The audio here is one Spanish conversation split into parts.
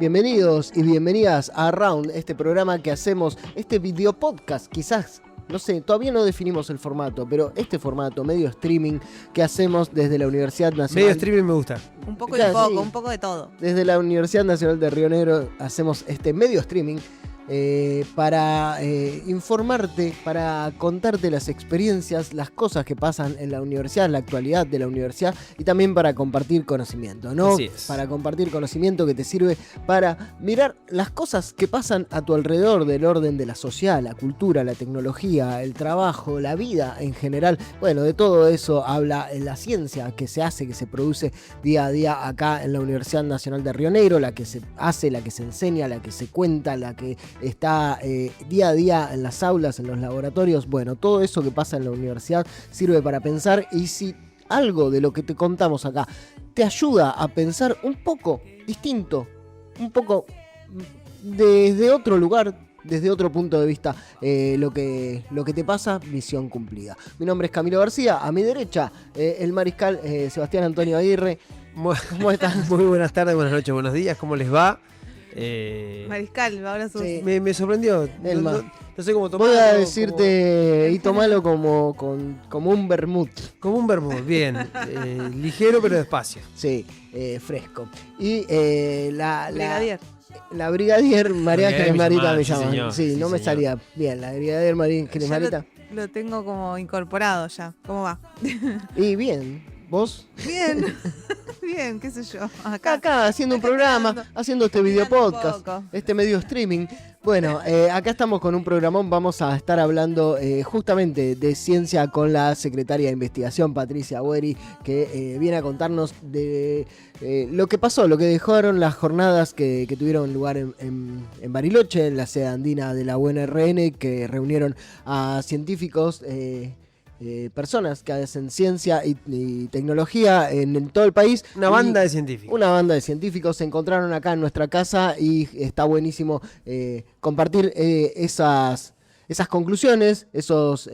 Bienvenidos y bienvenidas a Around, este programa que hacemos, este video podcast, quizás, no sé, todavía no definimos el formato, pero este formato medio streaming que hacemos desde la Universidad Nacional. Medio streaming me gusta. Un poco y poco, sí. Un poco de todo. Desde la Universidad Nacional de Río Negro hacemos este medio streaming para informarte, para contarte las experiencias, las cosas que pasan en la universidad, la actualidad de la universidad y también para compartir conocimiento, ¿no? Así es. Para compartir conocimiento que te sirve para mirar las cosas que pasan a tu alrededor del orden de la sociedad, la cultura, la tecnología, el trabajo, la vida en general. Bueno, de todo eso habla la ciencia que se hace, que se produce día a día acá en la Universidad Nacional de Río Negro, la que se hace, la que se enseña, la que se cuenta, la que está día a día en las aulas, en los laboratorios. Bueno, todo eso que pasa en la universidad sirve para pensar, y si algo de lo que te contamos acá te ayuda a pensar un poco distinto, un poco desde otro lugar, desde otro punto de vista, lo que te pasa, misión cumplida. Mi nombre es Camilo García, a mi derecha el mariscal Sebastián Antonio Aguirre. ¿Cómo estás? Muy buenas tardes, buenas noches, buenos días, ¿cómo les va? Mariscal, ahora sus... Sí. Me sorprendió. No sé cómo tomarlo. Voy a decirte y tomalo como un vermut. Como un vermut, bien. Ligero pero despacio. Sí, fresco. Y Brigadier. La brigadier María Ángeles Marita me llaman. Señor, sí, no me salía bien. La brigadier María Ángeles Marita. Lo tengo como incorporado ya. ¿Cómo va? Y bien. ¿Vos? Bien, bien, qué sé yo. Acá haciendo un programa, haciendo este video podcast, este medio streaming. Bueno, acá estamos con un programón, vamos a estar hablando justamente de ciencia con la secretaria de Investigación, Patricia Gueri, que viene a contarnos de lo que pasó, lo que dejaron las jornadas que tuvieron lugar en Bariloche, en la sede andina de la UNRN, que reunieron a científicos, personas que hacen ciencia y tecnología en todo el país. Una banda de científicos. Una banda de científicos se encontraron acá en nuestra casa y está buenísimo compartir esas conclusiones, esos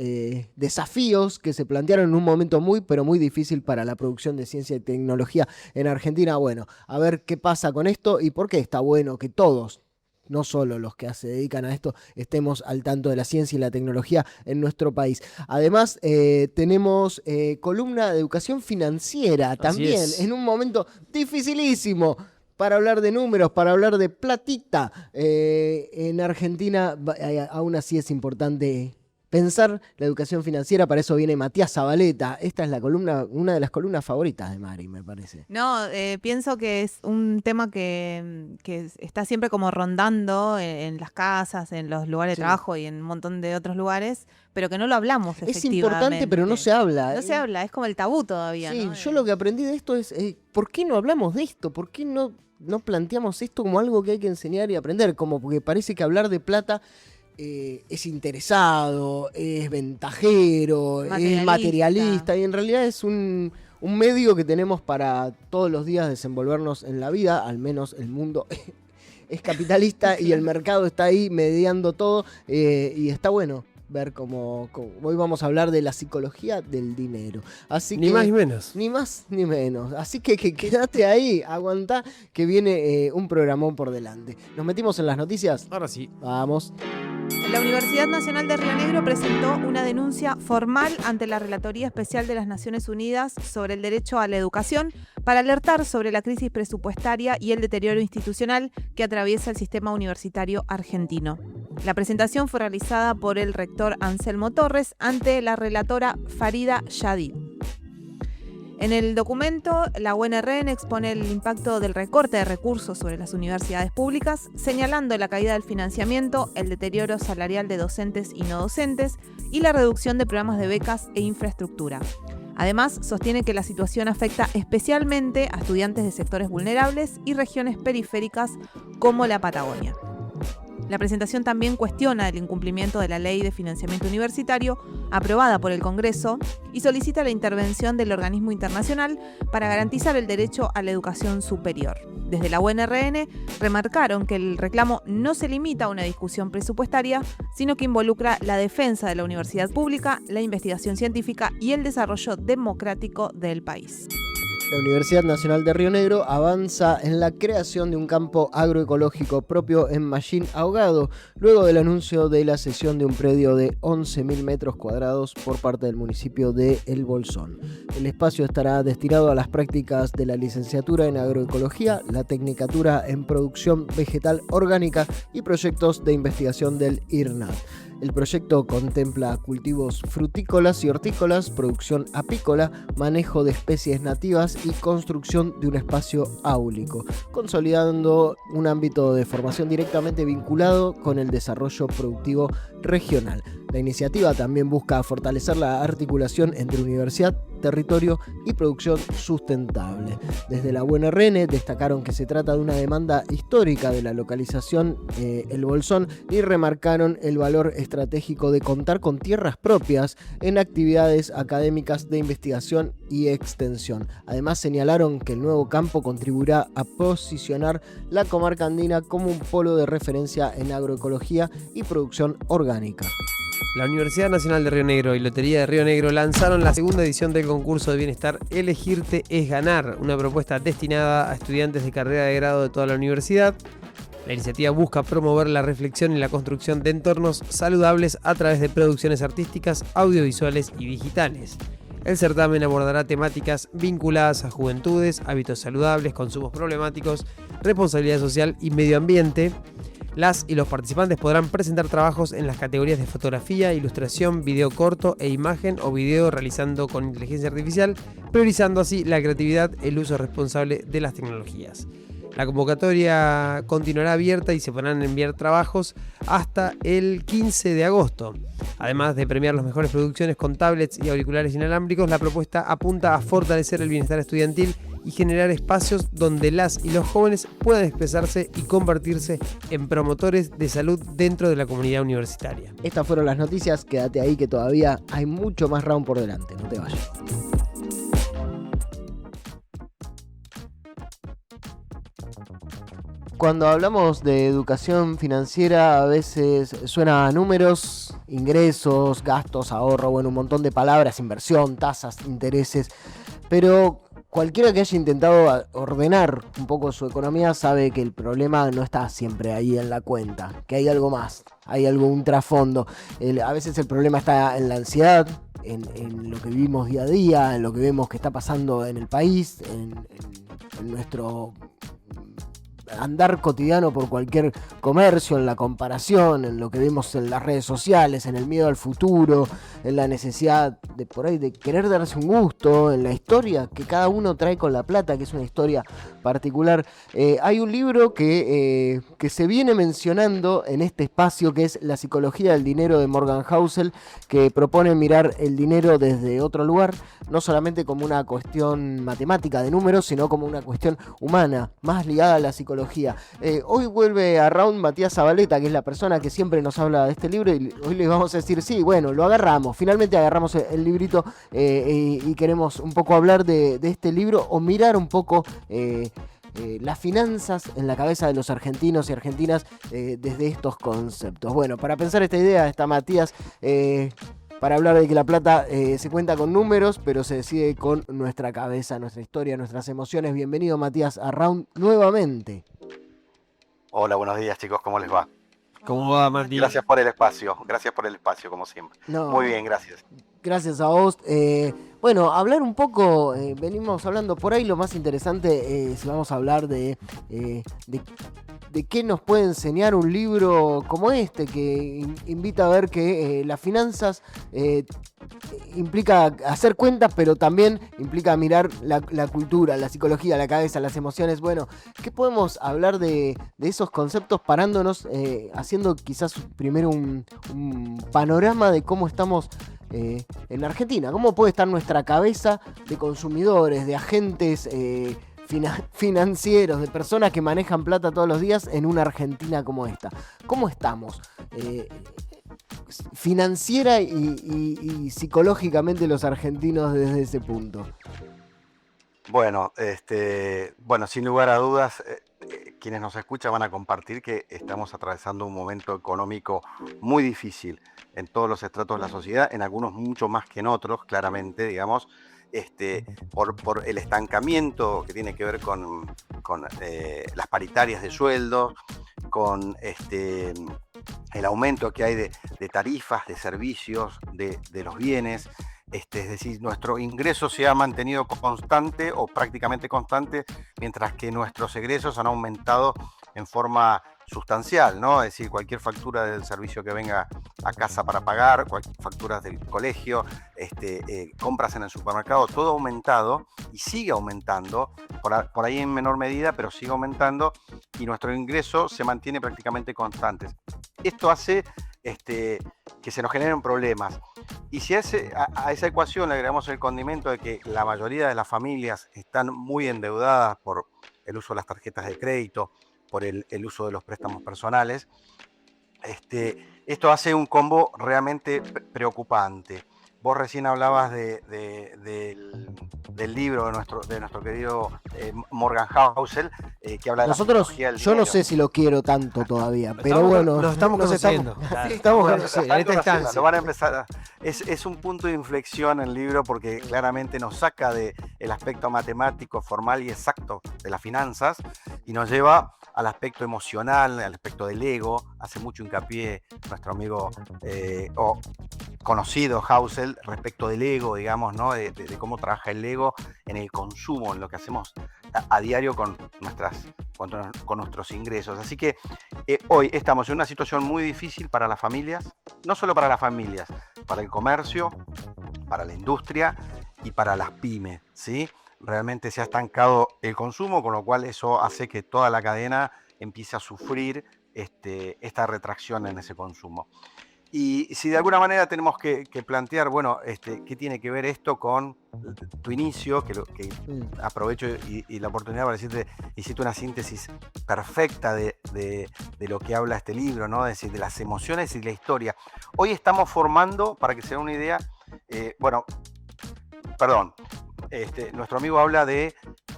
desafíos que se plantearon en un momento pero muy difícil para la producción de ciencia y tecnología en Argentina. Bueno, a ver qué pasa con esto y por qué está bueno que todos, no solo los que se dedican a esto, estemos al tanto de la ciencia y la tecnología en nuestro país. Además, tenemos columna de educación financiera también, en un momento dificilísimo para hablar de números, para hablar de platita. En Argentina, aún así es importante pensar la educación financiera. Para eso viene Matías Zabaleta. Esta es la columna, una de las columnas favoritas de Mari, me parece. No, pienso que es un tema que está siempre como rondando en las casas, en los lugares de trabajo y en un montón de otros lugares, pero que no lo hablamos efectivamente. Es importante, pero no se habla. No se habla, es como el tabú todavía. Sí, ¿no? Yo lo que aprendí de esto es, ¿por qué no hablamos de esto? ¿Por qué no planteamos esto como algo que hay que enseñar y aprender? Como porque parece que hablar de plata es interesado, es ventajero, es materialista, y en realidad es un medio que tenemos para todos los días desenvolvernos en la vida. Al menos el mundo es capitalista y el mercado está ahí mediando todo, y está bueno ver cómo hoy vamos a hablar de la psicología del dinero. Así ni más ni menos. Ni más ni menos. Así que quédate ahí, aguantá que viene un programón por delante. ¿Nos metimos en las noticias? Ahora sí. Vamos. La Universidad Nacional de Río Negro presentó una denuncia formal ante la Relatoría Especial de las Naciones Unidas sobre el derecho a la educación para alertar sobre la crisis presupuestaria y el deterioro institucional que atraviesa el sistema universitario argentino. La presentación fue realizada por el rector Anselmo Torres ante la relatora Farida Yadid. En el documento, la UNRN expone el impacto del recorte de recursos sobre las universidades públicas, señalando la caída del financiamiento, el deterioro salarial de docentes y no docentes y la reducción de programas de becas e infraestructura. Además, sostiene que la situación afecta especialmente a estudiantes de sectores vulnerables y regiones periféricas como la Patagonia. La presentación también cuestiona el incumplimiento de la Ley de Financiamiento Universitario aprobada por el Congreso y solicita la intervención del organismo internacional para garantizar el derecho a la educación superior. Desde la UNRN remarcaron que el reclamo no se limita a una discusión presupuestaria, sino que involucra la defensa de la universidad pública, la investigación científica y el desarrollo democrático del país. La Universidad Nacional de Río Negro avanza en la creación de un campo agroecológico propio en Mallín Ahogado, luego del anuncio de la cesión de un predio de 11.000 metros cuadrados por parte del municipio de El Bolsón. El espacio estará destinado a las prácticas de la licenciatura en agroecología, la tecnicatura en producción vegetal orgánica y proyectos de investigación del IRNAD. El proyecto contempla cultivos frutícolas y hortícolas, producción apícola, manejo de especies nativas y construcción de un espacio áulico, consolidando un ámbito de formación directamente vinculado con el desarrollo productivo regional. La iniciativa también busca fortalecer la articulación entre universidad, territorio y producción sustentable. Desde la UNRN destacaron que se trata de una demanda histórica de la localización El Bolsón y remarcaron el valor estratégico de contar con tierras propias en actividades académicas de investigación y extensión. Además señalaron que el nuevo campo contribuirá a posicionar la comarca andina como un polo de referencia en agroecología y producción orgánica. La Universidad Nacional de Río Negro y Lotería de Río Negro lanzaron la segunda edición del concurso de bienestar Elegirte es Ganar, una propuesta destinada a estudiantes de carrera de grado de toda la universidad. La iniciativa busca promover la reflexión y la construcción de entornos saludables a través de producciones artísticas, audiovisuales y digitales. El certamen abordará temáticas vinculadas a juventudes, hábitos saludables, consumos problemáticos, responsabilidad social y medio ambiente. Las y los participantes podrán presentar trabajos en las categorías de fotografía, ilustración, video corto e imagen o video realizando con inteligencia artificial, priorizando así la creatividad, el uso responsable de las tecnologías. La convocatoria continuará abierta y se podrán enviar trabajos hasta el 15 de agosto. Además de premiar las mejores producciones con tablets y auriculares inalámbricos, la propuesta apunta a fortalecer el bienestar estudiantil y generar espacios donde las y los jóvenes puedan expresarse y convertirse en promotores de salud dentro de la comunidad universitaria. Estas fueron las noticias, quédate ahí que todavía hay mucho más round por delante, no te vayas. Cuando hablamos de educación financiera a veces suena a números, ingresos, gastos, ahorro, bueno, un montón de palabras, inversión, tasas, intereses, pero cualquiera que haya intentado ordenar un poco su economía sabe que el problema no está siempre ahí en la cuenta, que hay algo más, hay un trasfondo. A veces el problema está en la ansiedad, en lo que vivimos día a día, en lo que vemos que está pasando en el país, en nuestro andar cotidiano por cualquier comercio, en la comparación, en lo que vemos en las redes sociales, en el miedo al futuro, en la necesidad de por ahí de querer darse un gusto, en la historia que cada uno trae con la plata, que es una historia particular. Hay un libro que se viene mencionando en este espacio, que es La psicología del dinero, de Morgan Housel, que propone mirar el dinero desde otro lugar, no solamente como una cuestión matemática de números, sino como una cuestión humana, más ligada a la psicología. Hoy vuelve a Round Matías Zabaleta, que es la persona que siempre nos habla de este libro, y hoy les vamos a decir, sí, bueno, lo agarramos, finalmente agarramos el librito y queremos un poco hablar de este libro o mirar un poco las finanzas en la cabeza de los argentinos y argentinas desde estos conceptos. Bueno, para pensar esta idea está Matías, para hablar de que la plata se cuenta con números, pero se decide con nuestra cabeza, nuestra historia, nuestras emociones. Bienvenido, Matías, a Round nuevamente. Hola, buenos días, chicos, ¿cómo les va? ¿Cómo va, Martín? Gracias por el espacio, como siempre. No, muy bien, gracias. Gracias a vos. Bueno, hablar un poco, venimos hablando por ahí, lo más interesante, si vamos a hablar de qué nos puede enseñar un libro como este, que invita a ver que las finanzas implica hacer cuentas, pero también implica mirar la cultura, la psicología, la cabeza, las emociones. Bueno, ¿qué podemos hablar de esos conceptos parándonos, haciendo quizás primero un panorama de cómo estamos en Argentina? ¿Cómo puede estar nuestra cabeza de consumidores, de agentes financieros, de personas que manejan plata todos los días en una Argentina como esta? ¿Cómo estamos financiera y psicológicamente los argentinos desde ese punto? Bueno, sin lugar a dudas, quienes nos escuchan van a compartir que estamos atravesando un momento económico muy difícil en todos los estratos de la sociedad, en algunos mucho más que en otros, claramente, digamos. por el estancamiento que tiene que ver con las paritarias de sueldos, con el aumento que hay de tarifas, de servicios, de los bienes. Es decir, nuestro ingreso se ha mantenido constante o prácticamente constante, mientras que nuestros egresos han aumentado en forma sustancial, ¿no? Es decir, cualquier factura del servicio que venga a casa para pagar, facturas del colegio, compras en el supermercado, todo ha aumentado y sigue aumentando, por ahí en menor medida, pero sigue aumentando, y nuestro ingreso se mantiene prácticamente constante. Esto hace que se nos generen problemas. Y si a esa ecuación le agregamos el condimento de que la mayoría de las familias están muy endeudadas por el uso de las tarjetas de crédito, por el uso de los préstamos personales, esto hace un combo realmente preocupante. Vos recién hablabas del libro de nuestro querido Morgan Housel, que habla de la psicología del yo no dinero. sé si lo quiero tanto todavía, pero bueno. Nos estamos conociendo. Lo van a empezar es un punto de inflexión en el libro, porque claramente nos saca del aspecto matemático, formal y exacto de las finanzas y nos lleva al aspecto emocional, al aspecto del ego. Hace mucho hincapié nuestro amigo o conocido Housel respecto del ego, digamos, ¿no? De cómo trabaja el ego en el consumo, en lo que hacemos a diario con nuestros ingresos. Así que hoy estamos en una situación muy difícil para las familias, no solo para las familias, para el comercio, para la industria y para las pymes, ¿sí? Realmente se ha estancado el consumo, con lo cual eso hace que toda la cadena empiece a sufrir esta retracción en ese consumo. Y si de alguna manera tenemos que plantear, bueno, ¿qué tiene que ver esto con tu inicio? Que aprovecho y la oportunidad para decirte, hiciste una síntesis perfecta de lo que habla este libro, ¿no? Es decir, de las emociones y la historia. Hoy estamos formando, para que se den una idea, nuestro amigo habla de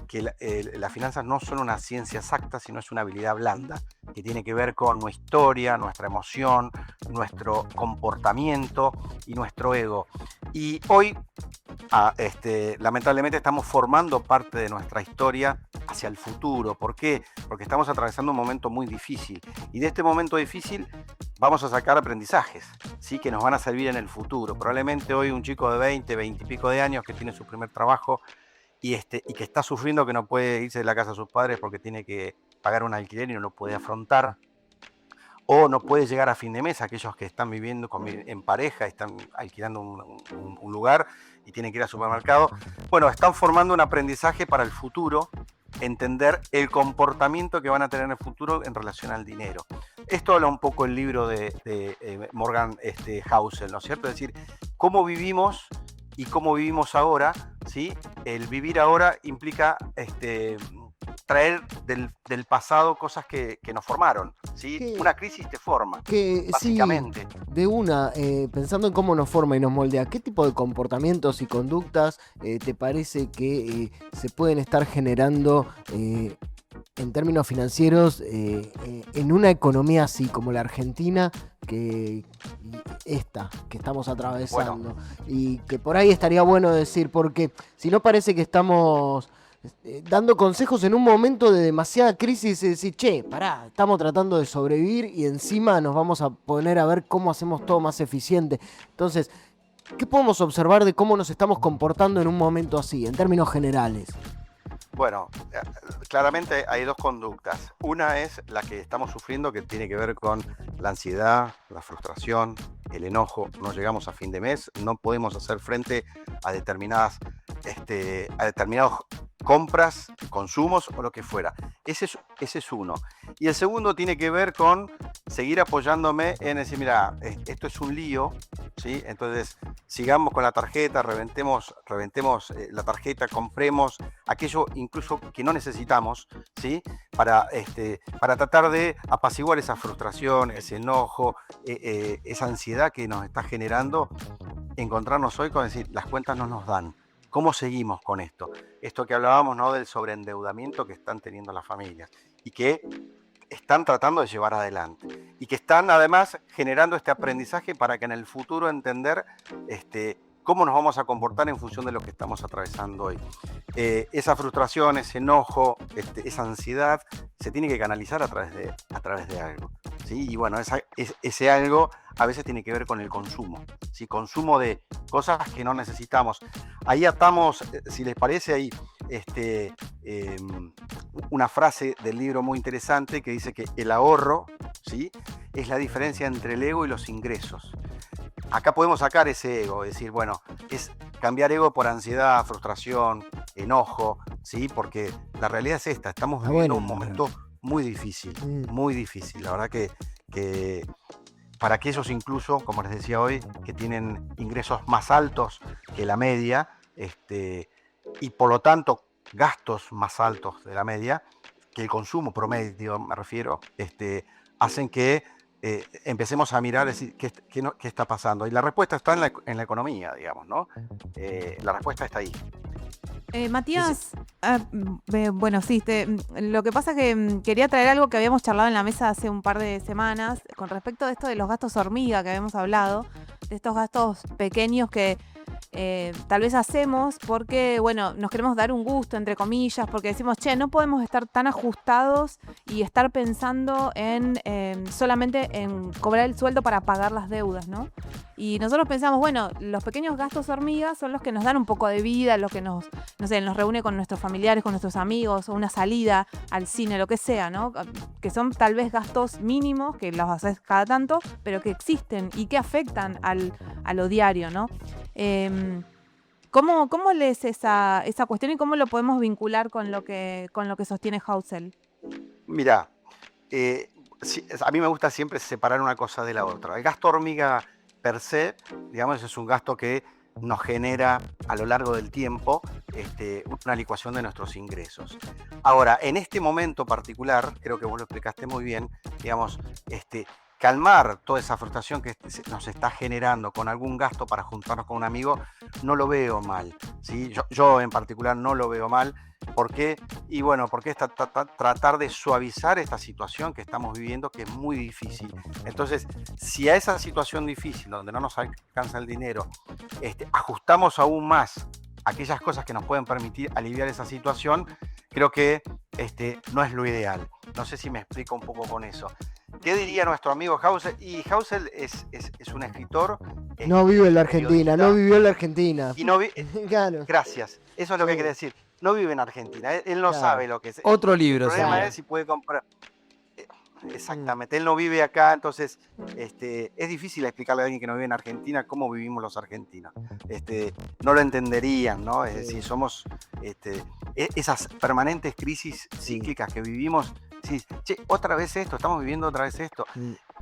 que las finanzas no son una ciencia exacta, sino es una habilidad blanda, que tiene que ver con nuestra historia, nuestra emoción, nuestro comportamiento y nuestro ego. Y hoy, lamentablemente, estamos formando parte de nuestra historia hacia el futuro. ¿Por qué? Porque estamos atravesando un momento muy difícil. Y de este momento difícil vamos a sacar aprendizajes, ¿sí? Que nos van a servir en el futuro. Probablemente hoy un chico de 20 y pico de años que tiene su primer trabajo y que está sufriendo que no puede irse de la casa de sus padres porque tiene que pagar un alquiler y no lo puede afrontar, o no puede llegar a fin de mes, aquellos que están viviendo en pareja, están alquilando un lugar y tienen que ir al supermercado. Bueno, están formando un aprendizaje para el futuro, entender el comportamiento que van a tener en el futuro en relación al dinero. Esto habla un poco el libro de Morgan Housel, ¿no es cierto? Es decir, cómo vivimos y cómo vivimos ahora, ¿sí? El vivir ahora implica traer del pasado cosas que nos formaron, ¿sí? Una crisis te forma, básicamente. Sí, de una, pensando en cómo nos forma y nos moldea, ¿qué tipo de comportamientos y conductas te parece que se pueden estar generando en términos financieros en una economía así como la Argentina, que estamos atravesando? Bueno. Y que por ahí estaría bueno decir, porque si no parece que estamos dando consejos en un momento de demasiada crisis y decir, pará, estamos tratando de sobrevivir y encima nos vamos a poner a ver cómo hacemos todo más eficiente. Entonces, ¿qué podemos observar de cómo nos estamos comportando en un momento así, en términos generales? Bueno, claramente hay dos conductas. Una es la que estamos sufriendo, que tiene que ver con la ansiedad, la frustración, el enojo. No llegamos a fin de mes, no podemos hacer frente a determinadas compras, consumos o lo que fuera. Ese es uno. Y el segundo tiene que ver con seguir apoyándome en decir, mira, esto es un lío, ¿sí? Entonces sigamos con la tarjeta, reventemos la tarjeta, compremos aquello incluso que no necesitamos, ¿sí? Para tratar de apaciguar esa frustración, ese enojo, esa ansiedad que nos está generando encontrarnos hoy con decir, las cuentas no nos dan. ¿Cómo seguimos con esto? Esto que hablábamos, ¿no? Del sobreendeudamiento que están teniendo las familias y que están tratando de llevar adelante y que están además generando este aprendizaje para que en el futuro entender cómo nos vamos a comportar en función de lo que estamos atravesando hoy. Esa frustración, ese enojo, esa ansiedad, se tiene que canalizar a través de algo, ¿sí? Y bueno, ese algo a veces tiene que ver con el consumo, ¿sí? Consumo de cosas que no necesitamos. Ahí atamos, si les parece, ahí una frase del libro muy interesante que dice que el ahorro, ¿sí?, es la diferencia entre el ego y los ingresos. Acá podemos sacar ese ego, es decir, bueno, es cambiar ego por ansiedad, frustración, enojo, ¿sí? Porque la realidad es esta, estamos viviendo un momento muy difícil, la verdad que para aquellos incluso, como les decía hoy, que tienen ingresos más altos que la media, y por lo tanto gastos más altos de la media, que el consumo promedio, me refiero, hacen que empecemos a mirar, decir, ¿qué está pasando? Y la respuesta está en la economía, digamos, ¿no? La respuesta está ahí. Matías, bueno, sí, lo que pasa es que quería traer algo que habíamos charlado en la mesa hace un par de semanas con respecto a esto de los gastos hormiga que habíamos hablado, de estos gastos pequeños que tal vez hacemos porque, bueno, nos queremos dar un gusto, entre comillas, porque decimos, no podemos estar tan ajustados y estar pensando en solamente en cobrar el sueldo para pagar las deudas, ¿no? Y nosotros pensamos, bueno, los pequeños gastos hormigas son los que nos dan un poco de vida, los que nos reúne con nuestros familiares, con nuestros amigos, o una salida al cine, lo que sea, ¿no? Que son tal vez gastos mínimos, que los haces cada tanto, pero que existen y que afectan a lo diario, ¿no? ¿Cómo lees esa cuestión y cómo lo podemos vincular con lo que sostiene Housel? Mira, a mí me gusta siempre separar una cosa de la otra. El gasto hormiga per se, digamos, es un gasto que nos genera a lo largo del tiempo una licuación de nuestros ingresos. Ahora, en este momento particular, creo que vos lo explicaste muy bien, digamos, calmar toda esa frustración que nos está generando con algún gasto para juntarnos con un amigo, no lo veo mal, ¿sí? Yo en particular no lo veo mal. ¿Por qué? Y bueno, porque es tratar de suavizar esta situación que estamos viviendo, que es muy difícil. Entonces, si a esa situación difícil, donde no nos alcanza el dinero, ajustamos aún más aquellas cosas que nos pueden permitir aliviar esa situación, creo que no es lo ideal. No sé si me explico un poco con eso. ¿Qué diría nuestro amigo Housel? Y Housel es un escritor. No vive en la Argentina, no vivió en la Argentina. Y no Claro. Gracias, eso es lo que quiere decir. No vive en Argentina, él no sabe lo que es. Otro libro. El problema es si puede comprar. Exactamente, él no vive acá, entonces es difícil explicarle a alguien que no vive en Argentina cómo vivimos los argentinos. No lo entenderían, ¿no? Es decir, somos esas permanentes crisis cíclicas que vivimos. Sí, otra vez esto, estamos viviendo otra vez esto.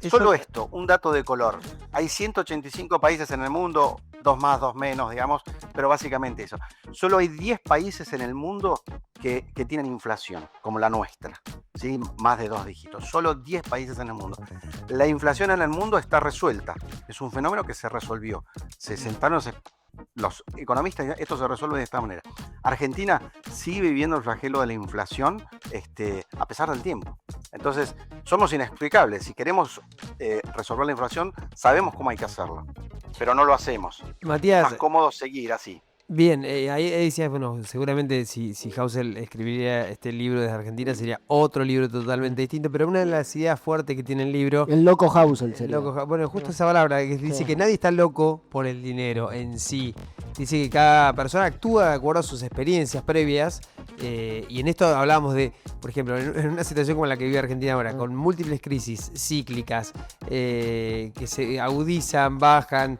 Solo esto, un dato de color. Hay 185 países en el mundo, 2 más, 2 menos, digamos, pero básicamente eso. Solo hay 10 países en el mundo que tienen inflación, como la nuestra, ¿sí? Más de 2 dígitos. Solo 10 países en el mundo. La inflación en el mundo está resuelta. Es un fenómeno que se resolvió. Se sentaron los economistas, esto se resuelve de esta manera. Argentina sigue viviendo el flagelo de la inflación a pesar del tiempo. Entonces, somos inexplicables. Si queremos resolver la inflación, sabemos cómo hay que hacerlo, pero no lo hacemos. Matías, es más cómodo seguir así. Bien, ahí decías, bueno, seguramente si Housel escribiría este libro desde Argentina sería otro libro totalmente distinto, pero una de las ideas fuertes que tiene el libro... El loco Housel sería. Bueno, justo esa palabra que dice que nadie está loco por el dinero en sí. Dice que cada persona actúa de acuerdo a sus experiencias previas, y en esto hablábamos de, por ejemplo, en una situación como la que vive Argentina ahora, con múltiples crisis cíclicas que se agudizan, bajan...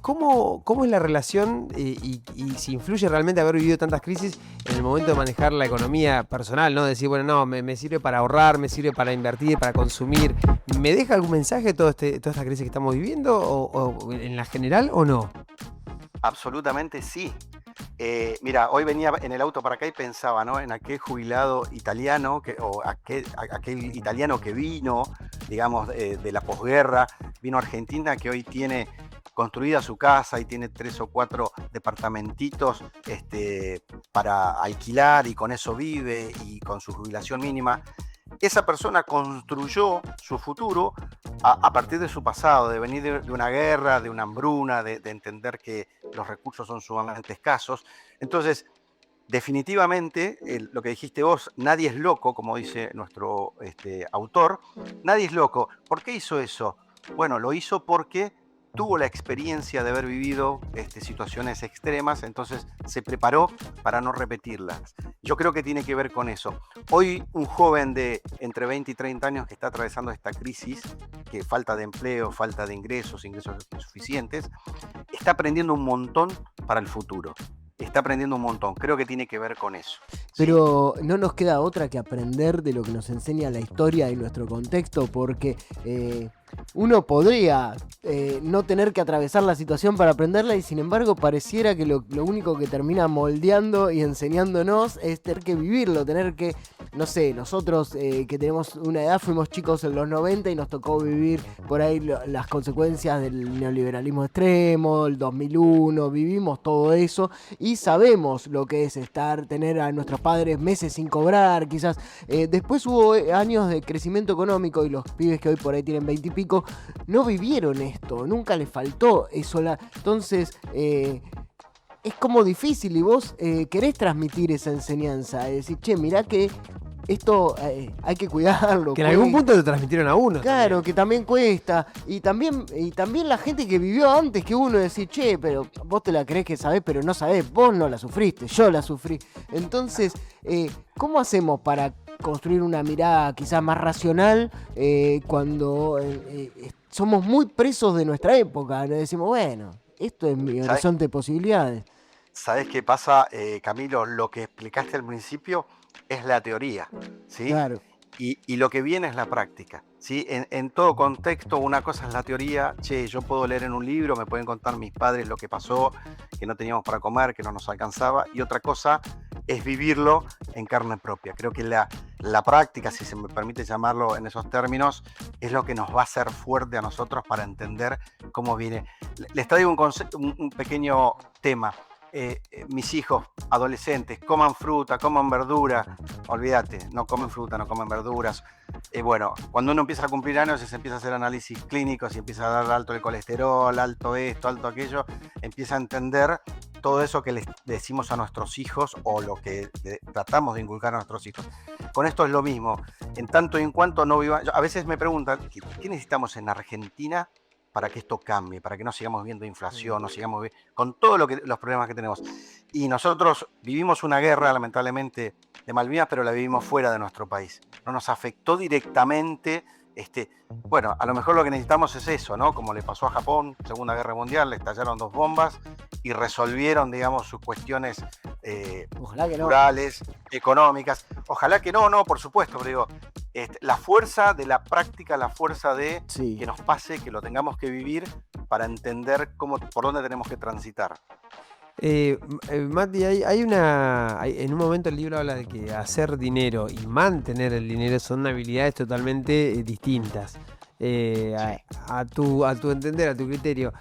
¿Cómo es la relación y si influye realmente haber vivido tantas crisis en el momento de manejar la economía personal, ¿no? Decir, bueno, no, me sirve para ahorrar, me sirve para invertir, para consumir. ¿Me deja algún mensaje toda esta crisis que estamos viviendo o en la general o no? Absolutamente sí. Mira, hoy venía en el auto para acá y pensaba, ¿no?, en aquel jubilado italiano o aquel italiano que vino, digamos, de la posguerra, vino a Argentina, que hoy tiene construida su casa y tiene 3 o 4 departamentitos para alquilar y con eso vive y con su jubilación mínima. Esa persona construyó su futuro a partir de su pasado, de venir de una guerra, de una hambruna, de entender que los recursos son sumamente escasos. Entonces, definitivamente, lo que dijiste vos, nadie es loco, como dice nuestro autor, nadie es loco. ¿Por qué hizo eso? Bueno, lo hizo porque tuvo la experiencia de haber vivido situaciones extremas, entonces se preparó para no repetirlas. Yo creo que tiene que ver con eso. Hoy un joven de entre 20 y 30 años que está atravesando esta crisis, que falta de empleo, falta de ingresos insuficientes, está aprendiendo un montón para el futuro. Está aprendiendo un montón. Creo que tiene que ver con eso. Pero no nos queda otra que aprender de lo que nos enseña la historia y nuestro contexto, porque uno podría no tener que atravesar la situación para aprenderla, y sin embargo pareciera que lo único que termina moldeando y enseñándonos es tener que vivirlo, tener que, no sé, nosotros que tenemos una edad, fuimos chicos en los 90 y nos tocó vivir por ahí las consecuencias del neoliberalismo extremo, el 2001, vivimos todo eso y sabemos lo que es tener a nuestros padres meses sin cobrar, quizás. Después hubo años de crecimiento económico y los pibes que hoy por ahí tienen 20 y pico no vivieron esto, nunca les faltó eso. Entonces es como difícil, y vos querés transmitir esa enseñanza, decir, che, mirá que esto hay que cuidarlo. Que en algún punto lo transmitieron a uno. Claro, también. que también cuesta. Y también la gente que vivió antes que uno, decir, che, pero vos te la creés que sabés, pero no sabés, vos no la sufriste, yo la sufrí. Entonces, ¿cómo hacemos para construir una mirada quizás más racional cuando somos muy presos de nuestra época? Nos decimos, bueno, esto es mi horizonte de posibilidades. ¿Sabés qué pasa, Camilo? Lo que explicaste al principio es la teoría, ¿sí? Claro. Y lo que viene es la práctica, ¿sí? En todo contexto, una cosa es la teoría, che, yo puedo leer en un libro, me pueden contar mis padres lo que pasó, que no teníamos para comer, que no nos alcanzaba, y otra cosa es vivirlo en carne propia. Creo que la práctica, si se me permite llamarlo en esos términos, es lo que nos va a hacer fuerte a nosotros para entender cómo viene. Les traigo un pequeño tema. Mis hijos adolescentes coman fruta, coman verdura, olvídate, no comen fruta, no comen verduras. Bueno, cuando uno empieza a cumplir años y se empieza a hacer análisis clínicos y empieza a dar alto el colesterol, alto esto, alto aquello, empieza a entender todo eso que les decimos a nuestros hijos o lo que tratamos de inculcar a nuestros hijos. Con esto es lo mismo, en tanto y en cuanto no vivan. A veces me preguntan, ¿qué necesitamos en Argentina para que esto cambie, para que no sigamos viendo inflación, no sigamos con todos los problemas que tenemos? Y nosotros vivimos una guerra, lamentablemente, de Malvinas, pero la vivimos fuera de nuestro país. No nos afectó directamente. Bueno, a lo mejor lo que necesitamos es eso, ¿no? Como le pasó a Japón, Segunda Guerra Mundial, le estallaron 2 bombas y resolvieron, digamos, sus cuestiones culturales, económicas. Ojalá que no, por supuesto, pero digo, la fuerza de la práctica, la fuerza de que nos pase, que lo tengamos que vivir para entender por dónde tenemos que transitar. Mati, en un momento el libro habla de que hacer dinero y mantener el dinero son habilidades totalmente distintas. A tu entender, a tu criterio,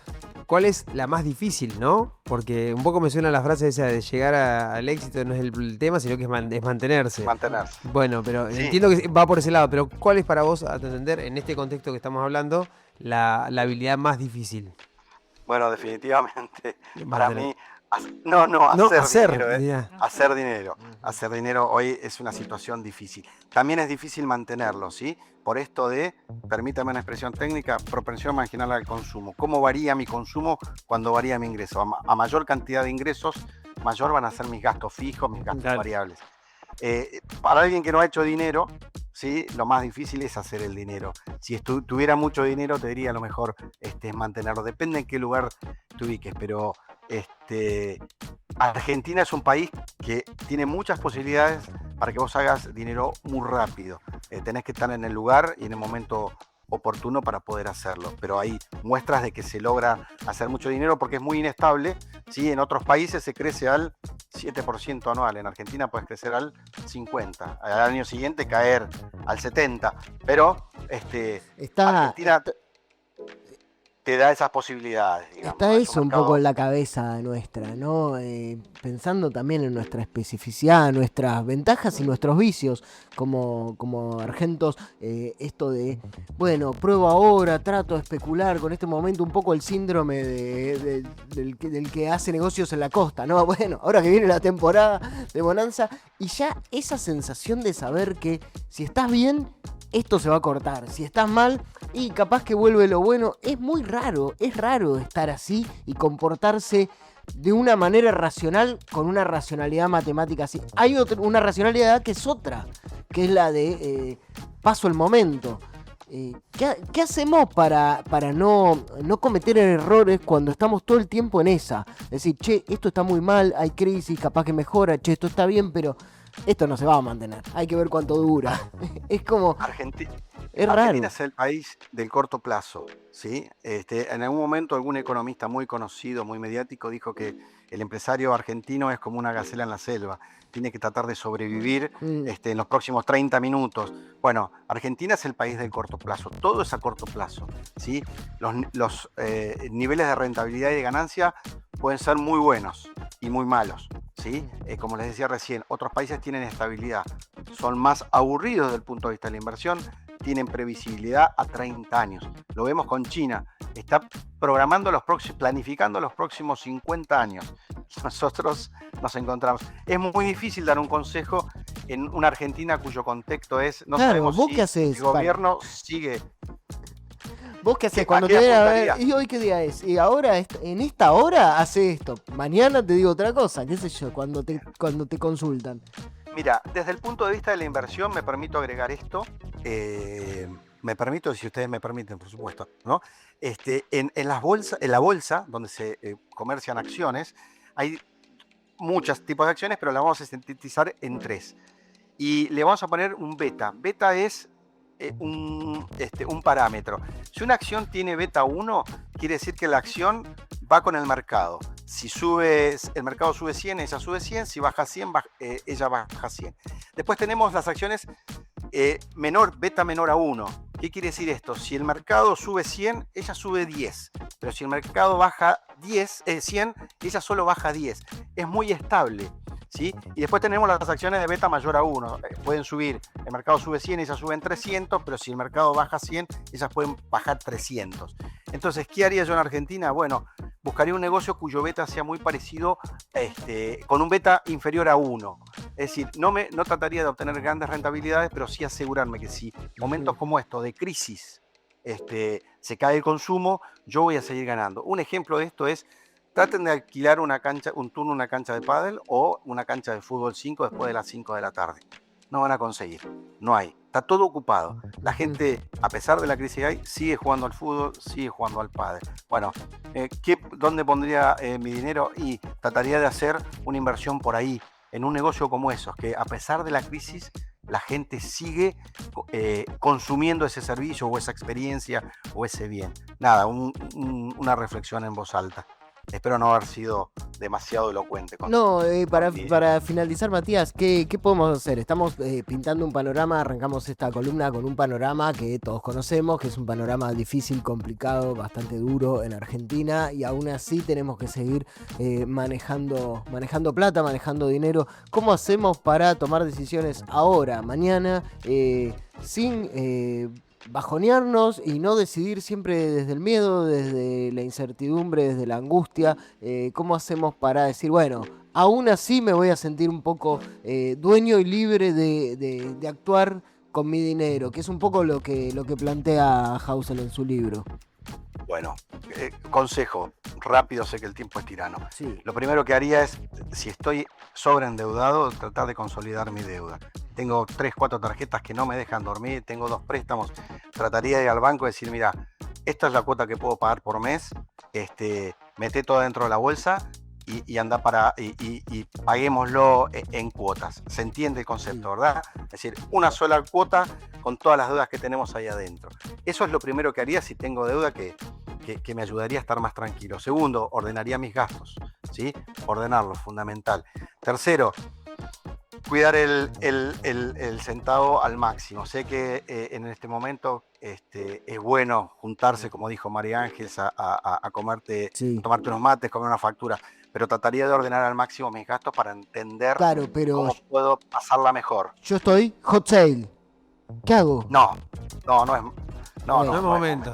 ¿cuál es la más difícil, no? Porque un poco me suena la frase esa de llegar al éxito no es el tema, sino que es mantenerse. Mantenerse. Bueno, pero entiendo que va por ese lado, pero ¿cuál es para vos, a tu entender, en este contexto que estamos hablando, la habilidad más difícil? Bueno, definitivamente, para mí... hacer dinero. Hacer dinero. Hacer dinero hoy es una situación difícil. También es difícil mantenerlo, ¿sí? Por esto de, permítame una expresión técnica, propensión marginal al consumo. ¿Cómo varía mi consumo cuando varía mi ingreso? A mayor cantidad de ingresos, mayor van a ser mis gastos fijos, mis gastos variables. Para alguien que no ha hecho dinero, ¿sí? Lo más difícil es hacer el dinero. Si tuviera mucho dinero, te diría a lo mejor es mantenerlo. Depende en qué lugar te ubiques, pero Argentina es un país que tiene muchas posibilidades para que vos hagas dinero muy rápido. Tenés que estar en el lugar y en el momento oportuno para poder hacerlo, pero hay muestras de que se logra hacer mucho dinero porque es muy inestable, ¿sí? En otros países se crece al 7% anual, en Argentina puedes crecer al 50%, al año siguiente caer al 70%, pero Argentina te da esas posibilidades, digamos. Está Es eso un mercado. poco en la cabeza nuestra, ¿no? Pensando también en nuestra especificidad, nuestras ventajas y nuestros vicios como argentos, esto de, bueno, pruebo ahora, trato de especular con este momento, un poco el síndrome del que hace negocios en la costa, ¿no? Bueno, ahora que viene la temporada de bonanza, y ya esa sensación de saber que si estás bien, esto se va a cortar. Si estás mal y capaz que vuelve lo bueno, es muy raro, es raro estar así y comportarse de una manera racional con una racionalidad matemática así. Hay una racionalidad que es otra, que es la de paso el momento. ¿Qué hacemos para no cometer errores cuando estamos todo el tiempo en esa? Es decir, che, esto está muy mal, hay crisis, capaz que mejora, che, esto está bien, pero esto no se va a mantener. Hay que ver cuánto dura. Es como... Es raro. Argentina es el país del corto plazo, ¿sí? En algún momento algún economista muy conocido, muy mediático, dijo que el empresario argentino es como una gacela en la selva. Tiene que tratar de sobrevivir en los próximos 30 minutos. Bueno, Argentina es el país del corto plazo. Todo es a corto plazo, ¿sí? Los niveles de rentabilidad y de ganancia pueden ser muy buenos y muy malos, ¿sí? Como les decía recién, otros países tienen estabilidad. Son más aburridos desde el punto de vista de la inversión, tienen previsibilidad a 30 años. Lo vemos con China. Está planificando los próximos 50 años. Nosotros nos encontramos. Es muy difícil dar un consejo en una Argentina cuyo contexto es, no sabemos ¿vos si qué hacés, el gobierno sigue. ¿Vos qué haces cuando te ven a ver? ¿Y hoy qué día es? Y ahora, en esta hora, hace esto. Mañana te digo otra cosa, qué sé yo, cuando te consultan. Mira, desde el punto de vista de la inversión me permito agregar esto. Me permito, si ustedes me permiten, por supuesto, ¿no? En la bolsa, donde se comercian acciones, hay muchos tipos de acciones, pero las vamos a sintetizar en 3. Y le vamos a poner un beta. Beta es un parámetro. Si una acción tiene beta 1, quiere decir que la acción va con el mercado. Si el mercado sube 100, ella sube 100. Si baja 100, ella baja 100. Después tenemos las acciones beta menor a 1. ¿Qué quiere decir esto? Si el mercado sube 100, ella sube 10. Pero si el mercado baja 100, ella solo baja 10. Es muy estable, ¿sí? Y después tenemos las acciones de beta mayor a 1. Pueden subir, el mercado sube 100, ellas suben 300, pero si el mercado baja 100, ellas pueden bajar 300. Entonces, ¿qué haría yo en Argentina? Bueno, buscaría un negocio cuyo beta sea muy parecido, con un beta inferior a 1. Es decir, no trataría de obtener grandes rentabilidades, pero sí asegurarme que si momentos como estos de crisis se cae el consumo, yo voy a seguir ganando. Un ejemplo de esto es, traten de alquilar un turno, una cancha de pádel o una cancha de fútbol 5 después de las 5 de la tarde. No van a conseguir, no hay. Está todo ocupado. La gente, a pesar de la crisis que hay, sigue jugando al fútbol, sigue jugando al pádel. Bueno, ¿dónde pondría mi dinero? Y trataría de hacer una inversión por ahí, en un negocio como esos, que a pesar de la crisis, la gente sigue consumiendo ese servicio o esa experiencia o ese bien. Nada, una reflexión en voz alta. Espero no haber sido demasiado elocuente. Para finalizar, Matías, ¿qué podemos hacer? Estamos pintando un panorama, arrancamos esta columna con un panorama que todos conocemos, que es un panorama difícil, complicado, bastante duro en Argentina, y aún así tenemos que seguir manejando plata, manejando dinero. ¿Cómo hacemos para tomar decisiones ahora, mañana, sin bajonearnos y no decidir siempre desde el miedo, desde la incertidumbre, desde la angustia? ¿Cómo hacemos para decir, bueno, aún así me voy a sentir un poco dueño y libre de actuar con mi dinero? Que es un poco lo que plantea Husserl en su libro. Bueno, consejo rápido, sé que el tiempo es tirano. Sí. Lo primero que haría es, si estoy sobreendeudado, tratar de consolidar mi deuda. Tengo 3, 4 tarjetas que no me dejan dormir, tengo 2 préstamos. Trataría de ir al banco y decir, mira, esta es la cuota que puedo pagar por mes, mete todo dentro de la bolsa y anda y paguémoslo en cuotas. Se entiende el concepto, ¿verdad? Es decir, una sola cuota con todas las deudas que tenemos ahí adentro. Eso es lo primero que haría si tengo deuda, que me ayudaría a estar más tranquilo. Segundo, ordenaría mis gastos, ¿sí? Ordenarlos, fundamental. Tercero, cuidar el centavo al máximo. Sé que en este momento es bueno juntarse, como dijo María Ángeles, a comerte, tomarte unos mates, comer una factura, pero trataría de ordenar al máximo mis gastos para entender cómo puedo pasarla mejor. Yo estoy hot sale. ¿Qué hago? No es momento.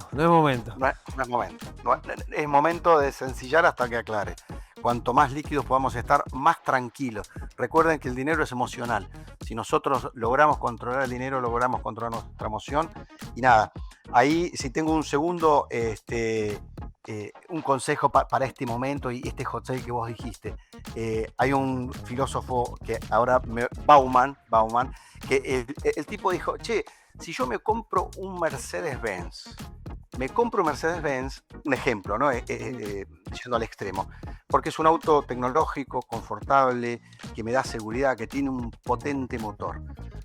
Es momento de sencillar hasta que aclare. Cuanto más líquidos podamos estar, más tranquilos. Recuerden que el dinero es emocional. Si nosotros logramos controlar el dinero, logramos controlar nuestra emoción. Y nada, ahí si tengo un segundo, un consejo para este momento y este hot sale que vos dijiste. Hay un filósofo que ahora, Bauman, que el tipo dijo, che, si yo me compro un Mercedes-Benz, un ejemplo, ¿no? Yendo al extremo, porque es un auto tecnológico, confortable, que me da seguridad, que tiene un potente motor.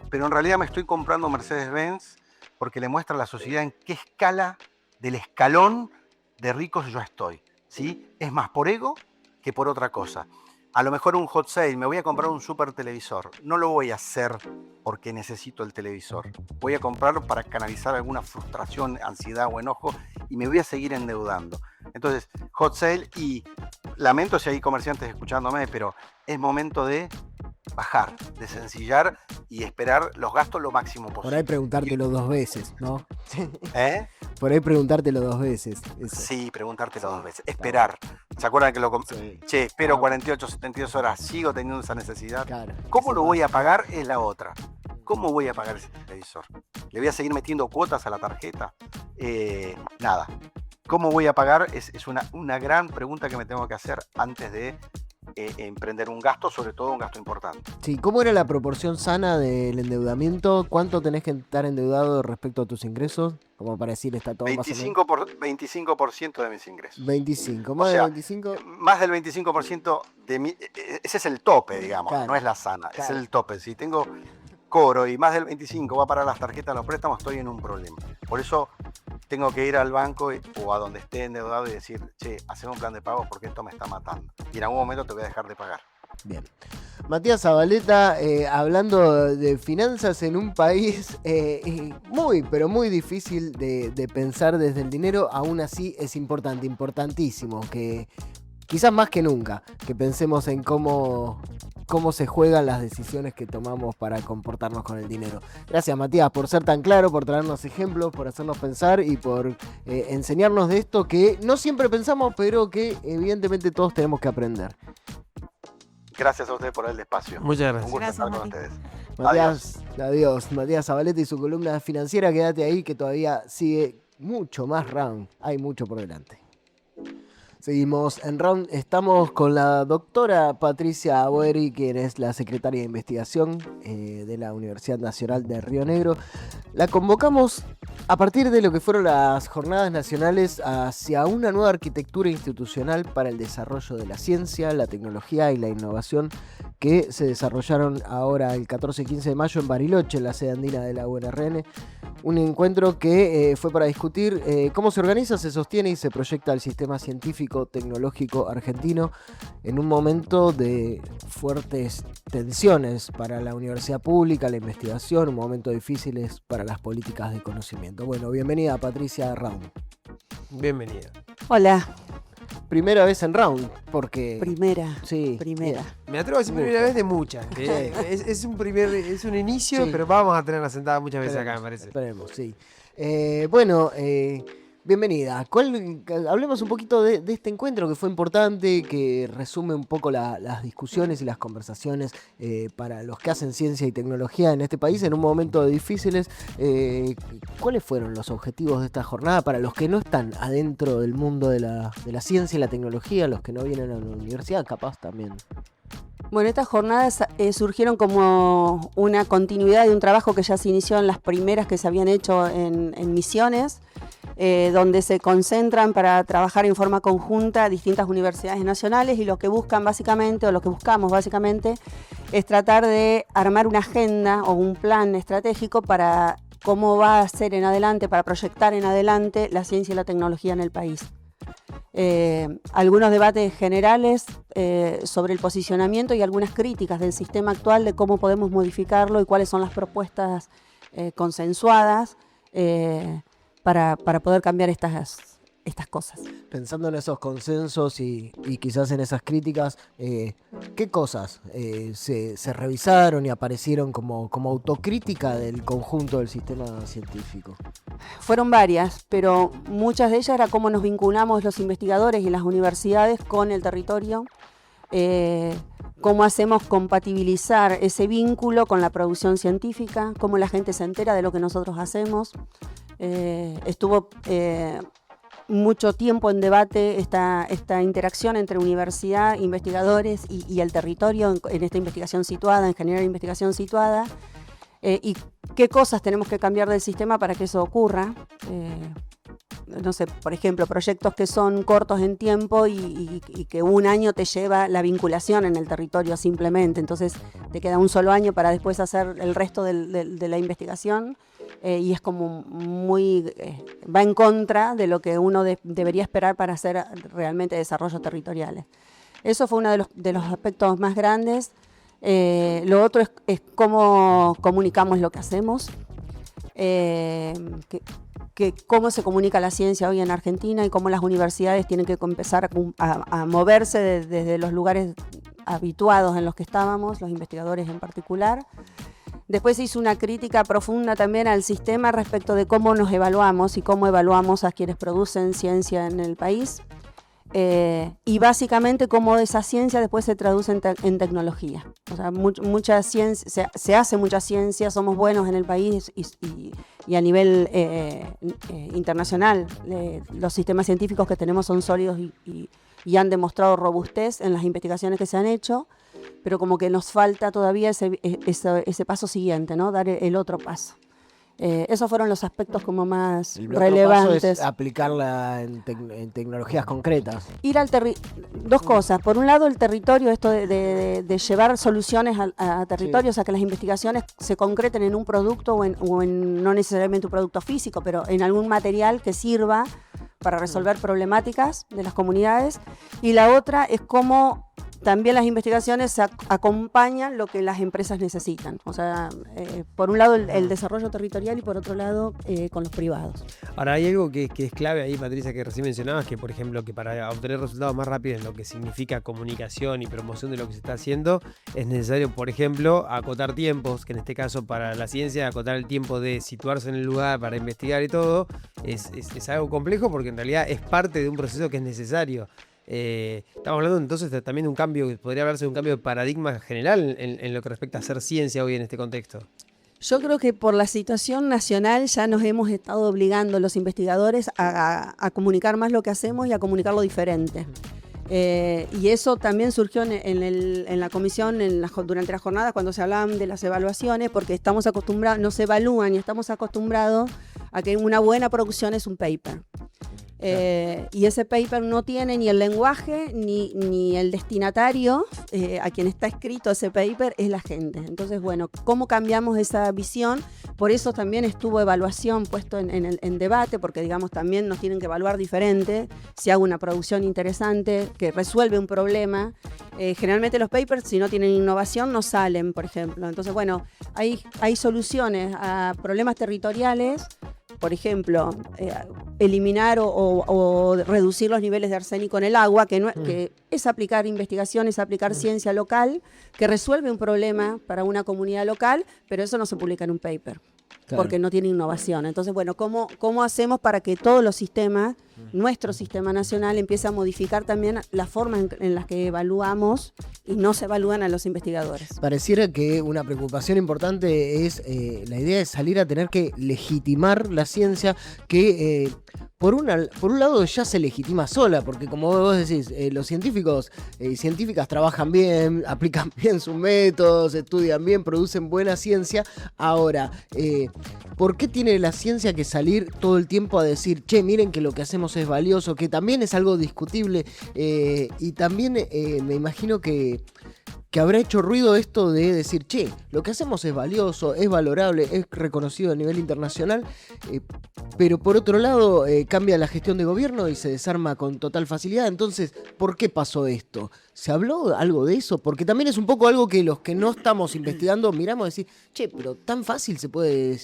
Pero en realidad me estoy comprando un Mercedes-Benz porque le muestra a la sociedad en qué escala del escalón de ricos yo estoy, ¿sí? Es más por ego que por otra cosa. A lo mejor un hot sale, me voy a comprar un super televisor. No lo voy a hacer porque necesito el televisor. Voy a comprar para canalizar alguna frustración, ansiedad o enojo y me voy a seguir endeudando. Entonces, hot sale, y lamento si hay comerciantes escuchándome, pero es momento de bajar, de sencillar y esperar los gastos lo máximo posible. Por ahí preguntártelo 2 veces, ¿no? ¿Eh? Por ahí preguntártelo 2 veces. Eso. Sí, preguntártelo 2 veces. Esperar. ¿Se acuerdan que Che, espero 48, 72 horas, sigo teniendo esa necesidad? Claro, ¿Cómo lo voy a pagar? Es la otra. ¿Cómo voy a pagar ese televisor? ¿Le voy a seguir metiendo cuotas a la tarjeta? Nada. ¿Cómo voy a pagar? Es una gran pregunta que me tengo que hacer antes de emprender un gasto, sobre todo un gasto importante. Sí, ¿cómo era la proporción sana del endeudamiento? ¿Cuánto tenés que estar endeudado respecto a tus ingresos? Como para decir, está todo 25% de mis ingresos. 25, más del 25. Más del 25% de mi... Ese es el tope, digamos, claro, no es la sana, claro. Es el tope. Si tengo cobro y más del 25 va para las tarjetas, los préstamos, estoy en un problema. Por eso tengo que ir al banco o a donde esté endeudado y decir, che, hacemos un plan de pagos porque esto me está matando. Y en algún momento te voy a dejar de pagar. Bien. Matías Zabaleta, hablando de finanzas en un país muy, pero muy difícil de pensar desde el dinero, aún así es importantísimo, que quizás más que nunca, que pensemos en cómo se juegan las decisiones que tomamos para comportarnos con el dinero. Gracias, Matías, por ser tan claro, por traernos ejemplos, por hacernos pensar y por enseñarnos de esto que no siempre pensamos, pero que evidentemente todos tenemos que aprender. Gracias a ustedes por el espacio. Muchas gracias. Un gusto estar con ustedes. Matías, adiós. Matías Zabaleta y su columna financiera, quédate ahí que todavía sigue mucho más round. Hay mucho por delante. Seguimos en round. Estamos con la doctora Patricia Boeri, quien es la secretaria de investigación de la Universidad Nacional de Río Negro. La convocamos a partir de lo que fueron las jornadas nacionales hacia una nueva arquitectura institucional para el desarrollo de la ciencia, la tecnología y la innovación que se desarrollaron ahora el 14 y 15 de mayo en Bariloche, en la sede andina de la UNRN. Un encuentro que fue para discutir cómo se organiza, se sostiene y se proyecta el sistema científico tecnológico argentino en un momento de fuertes tensiones para la universidad pública, la investigación, un momento difícil para las políticas de conocimiento. Bueno, bienvenida Patricia a Round. Bienvenida. Hola. Primera vez en Round, porque... Primera. Me atrevo a decir primera vez de muchas. Es un inicio, sí. Pero vamos a tenerla sentada muchas veces acá, me parece. Esperemos, sí. Bienvenida. Hablemos un poquito de este encuentro que fue importante, que resume un poco las discusiones y las conversaciones para los que hacen ciencia y tecnología en este país en un momento difíciles. ¿Cuáles fueron los objetivos de esta jornada para los que no están adentro del mundo de la ciencia y la tecnología, los que no vienen a la universidad, capaz también? Bueno, estas jornadas surgieron como una continuidad de un trabajo que ya se inició en las primeras que se habían hecho en Misiones, donde se concentran para trabajar en forma conjunta distintas universidades nacionales, y lo que buscamos básicamente es tratar de armar una agenda o un plan estratégico para cómo va a ser en adelante, para proyectar en adelante la ciencia y la tecnología en el país. algunos debates generales sobre el posicionamiento y algunas críticas del sistema actual de cómo podemos modificarlo y cuáles son las propuestas consensuadas para poder cambiar estas cosas. Pensando en esos consensos y quizás en esas críticas, ¿qué cosas se revisaron y aparecieron como autocrítica del conjunto del sistema científico? Fueron varias, pero muchas de ellas era cómo nos vinculamos los investigadores y las universidades con el territorio, cómo hacemos compatibilizar ese vínculo con la producción científica, cómo la gente se entera de lo que nosotros hacemos. Estuvo mucho tiempo en debate esta interacción entre universidad, investigadores y el territorio en esta investigación situada, en generar investigación situada, y qué cosas tenemos que cambiar del sistema para que eso ocurra. No sé, por ejemplo, proyectos que son cortos en tiempo y que un año te lleva la vinculación en el territorio simplemente, entonces te queda un solo año para después hacer el resto de la investigación. Y es como muy, va en contra de lo que uno debería esperar para hacer realmente desarrollos territoriales. Eso fue uno de los aspectos más grandes. Lo otro es cómo comunicamos lo que hacemos, cómo se comunica la ciencia hoy en Argentina y cómo las universidades tienen que empezar a moverse desde los lugares habituados en los que estábamos, los investigadores en particular. Después se hizo una crítica profunda también al sistema respecto de cómo nos evaluamos y cómo evaluamos a quienes producen ciencia en el país. Y básicamente cómo esa ciencia después se traduce en tecnología. O sea, mucha ciencia, se hace mucha ciencia, somos buenos en el país y a nivel internacional. Los sistemas científicos que tenemos son sólidos y han demostrado robustez en las investigaciones que se han hecho, pero como que nos falta todavía ese paso siguiente, ¿no? Dar el otro paso. Esos fueron los aspectos como más relevantes. El paso es aplicarla en tecnologías concretas. Ir al dos cosas. Por un lado, el territorio, esto de llevar soluciones a territorios, sí, a que las investigaciones se concreten en un producto o en no necesariamente un producto físico, pero en algún material que sirva para resolver problemáticas de las comunidades. Y la otra es cómo también las investigaciones acompañan lo que las empresas necesitan. O sea, por un lado el desarrollo territorial y por otro lado con los privados. Ahora hay algo que es clave ahí, Patricia, que recién mencionabas, que por ejemplo que para obtener resultados más rápidos en lo que significa comunicación y promoción de lo que se está haciendo, es necesario, por ejemplo, acotar tiempos, que en este caso para la ciencia, acotar el tiempo de situarse en el lugar para investigar y todo, es algo complejo porque en realidad es parte de un proceso que es necesario. Estamos hablando entonces también de un cambio, podría hablarse de un cambio de paradigma general en lo que respecta a hacer ciencia hoy en este contexto. Yo creo que por la situación nacional ya nos hemos estado obligando los investigadores a comunicar más lo que hacemos y a comunicarlo diferente. Y eso también surgió en la comisión durante las jornadas cuando se hablaban de las evaluaciones, porque estamos acostumbrados, nos evalúan y estamos acostumbrados a que una buena producción es un paper. Y ese paper no tiene ni el lenguaje ni el destinatario a quien está escrito ese paper es la gente. Entonces, bueno, ¿cómo cambiamos esa visión? Por eso también estuvo evaluación puesto en debate, porque digamos también nos tienen que evaluar diferente. Si hago una producción interesante que resuelve un problema, generalmente los papers, si no tienen innovación, no salen, por ejemplo. Entonces, bueno, hay soluciones a problemas territoriales. Por ejemplo, eliminar o reducir los niveles de arsénico en el agua, que es aplicar investigación, es aplicar ciencia local, que resuelve un problema para una comunidad local, pero eso no se publica en un paper, claro, porque no tiene innovación. Entonces, bueno, ¿cómo hacemos para que todos los sistemas, nuestro sistema nacional, empiece a modificar también la forma en la que evaluamos y no se evalúan a los investigadores? Pareciera que una preocupación importante es la idea de salir a tener que legitimar la ciencia que por un lado ya se legitima sola, porque como vos decís, los científicos y científicas trabajan bien, aplican bien sus métodos, estudian bien, producen buena ciencia. Ahora, ¿por qué tiene la ciencia que salir todo el tiempo a decir, che, miren que lo que hacemos es valioso, que también es algo discutible? Y también me imagino que que habrá hecho ruido esto de decir, che, lo que hacemos es valioso, es valorable, es reconocido a nivel internacional, pero por otro lado cambia la gestión de gobierno y se desarma con total facilidad. Entonces, ¿por qué pasó esto? ¿Se habló algo de eso? Porque también es un poco algo que los que no estamos investigando miramos y decir, che, pero tan fácil se puede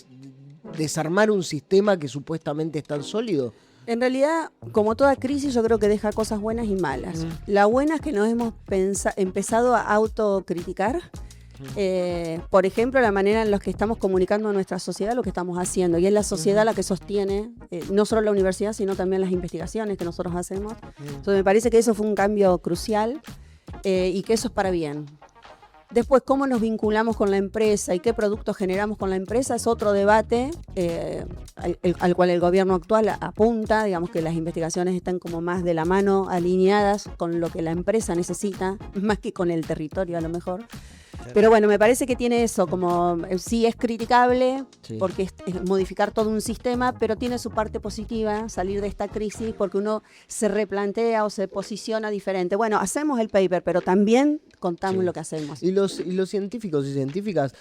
desarmar un sistema que supuestamente es tan sólido. En realidad, como toda crisis, yo creo que deja cosas buenas y malas. La buena es que nos hemos empezado a autocriticar. Por ejemplo, la manera en la que estamos comunicando a nuestra sociedad lo que estamos haciendo. Y es la sociedad la que sostiene, no solo la universidad, sino también las investigaciones que nosotros hacemos. Entonces me parece que eso fue un cambio crucial y que eso es para bien. Después, cómo nos vinculamos con la empresa y qué productos generamos con la empresa es otro debate al cual el gobierno actual apunta. Digamos que las investigaciones están como más de la mano, alineadas con lo que la empresa necesita, más que con el territorio a lo mejor. Pero bueno, me parece que tiene eso, como sí es criticable, porque es modificar todo un sistema, pero tiene su parte positiva, salir de esta crisis, porque uno se replantea o se posiciona diferente. Bueno, hacemos el paper, pero también contamos lo que hacemos. Y los científicos y científicas,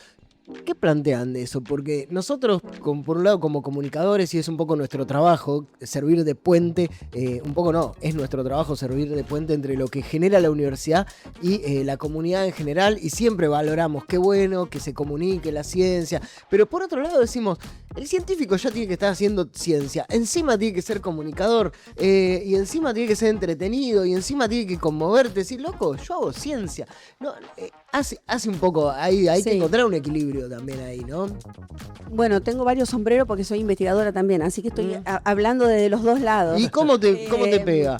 ¿qué plantean de eso? Porque nosotros, por un lado, como comunicadores, y es un poco nuestro trabajo, servir de puente, un poco no, es nuestro trabajo servir de puente entre lo que genera la universidad y la comunidad en general, y siempre valoramos qué bueno que se comunique la ciencia, pero por otro lado decimos, el científico ya tiene que estar haciendo ciencia, encima tiene que ser comunicador, y encima tiene que ser entretenido, y encima tiene que conmoverte, decir, loco, yo hago ciencia. No, hace un poco, hay que encontrar un equilibrio también ahí, ¿no? Bueno, tengo varios sombreros porque soy investigadora también, así que estoy hablando de los dos lados. ¿Y cómo te pega?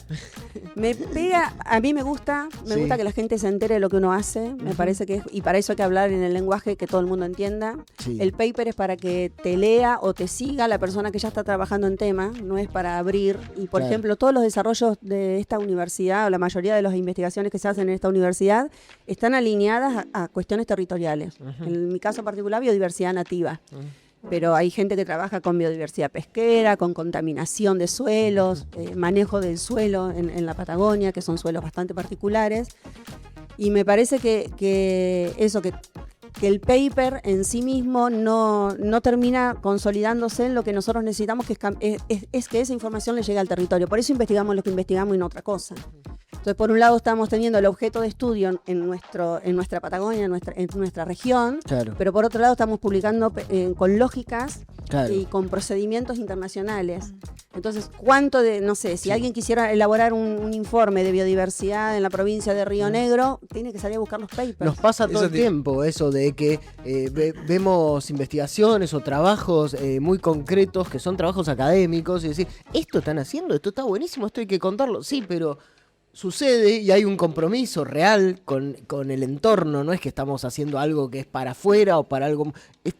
Me pega, a mí me gusta que la gente se entere de lo que uno hace, me parece que y para eso hay que hablar en el lenguaje que todo el mundo entienda. El paper es para que te lea o te siga la persona que ya está trabajando en tema, no es para abrir. Y por ejemplo, todos los desarrollos de esta universidad, o la mayoría de las investigaciones que se hacen en esta universidad, están alineadas a cuestiones territoriales. En mi caso particular, biodiversidad nativa. Pero hay gente que trabaja con biodiversidad pesquera, con contaminación de suelos, manejo del suelo en la Patagonia, que son suelos bastante particulares. Y me parece que el paper en sí mismo no termina consolidándose en lo que nosotros necesitamos, que es que esa información le llegue al territorio. Por eso investigamos lo que investigamos y no otra cosa. Entonces, por un lado estamos teniendo el objeto de estudio en nuestra Patagonia, en nuestra región, pero por otro lado estamos publicando con lógicas y con procedimientos internacionales. Entonces, si alguien quisiera elaborar un informe de biodiversidad en la provincia de Río Negro, tiene que salir a buscar los papers. Nos pasa todo el tiempo eso de que vemos investigaciones o trabajos muy concretos que son trabajos académicos y decir, esto están haciendo, esto está buenísimo, esto hay que contarlo. Sí, pero sucede y hay un compromiso real con el entorno, no es que estamos haciendo algo que es para afuera o para algo,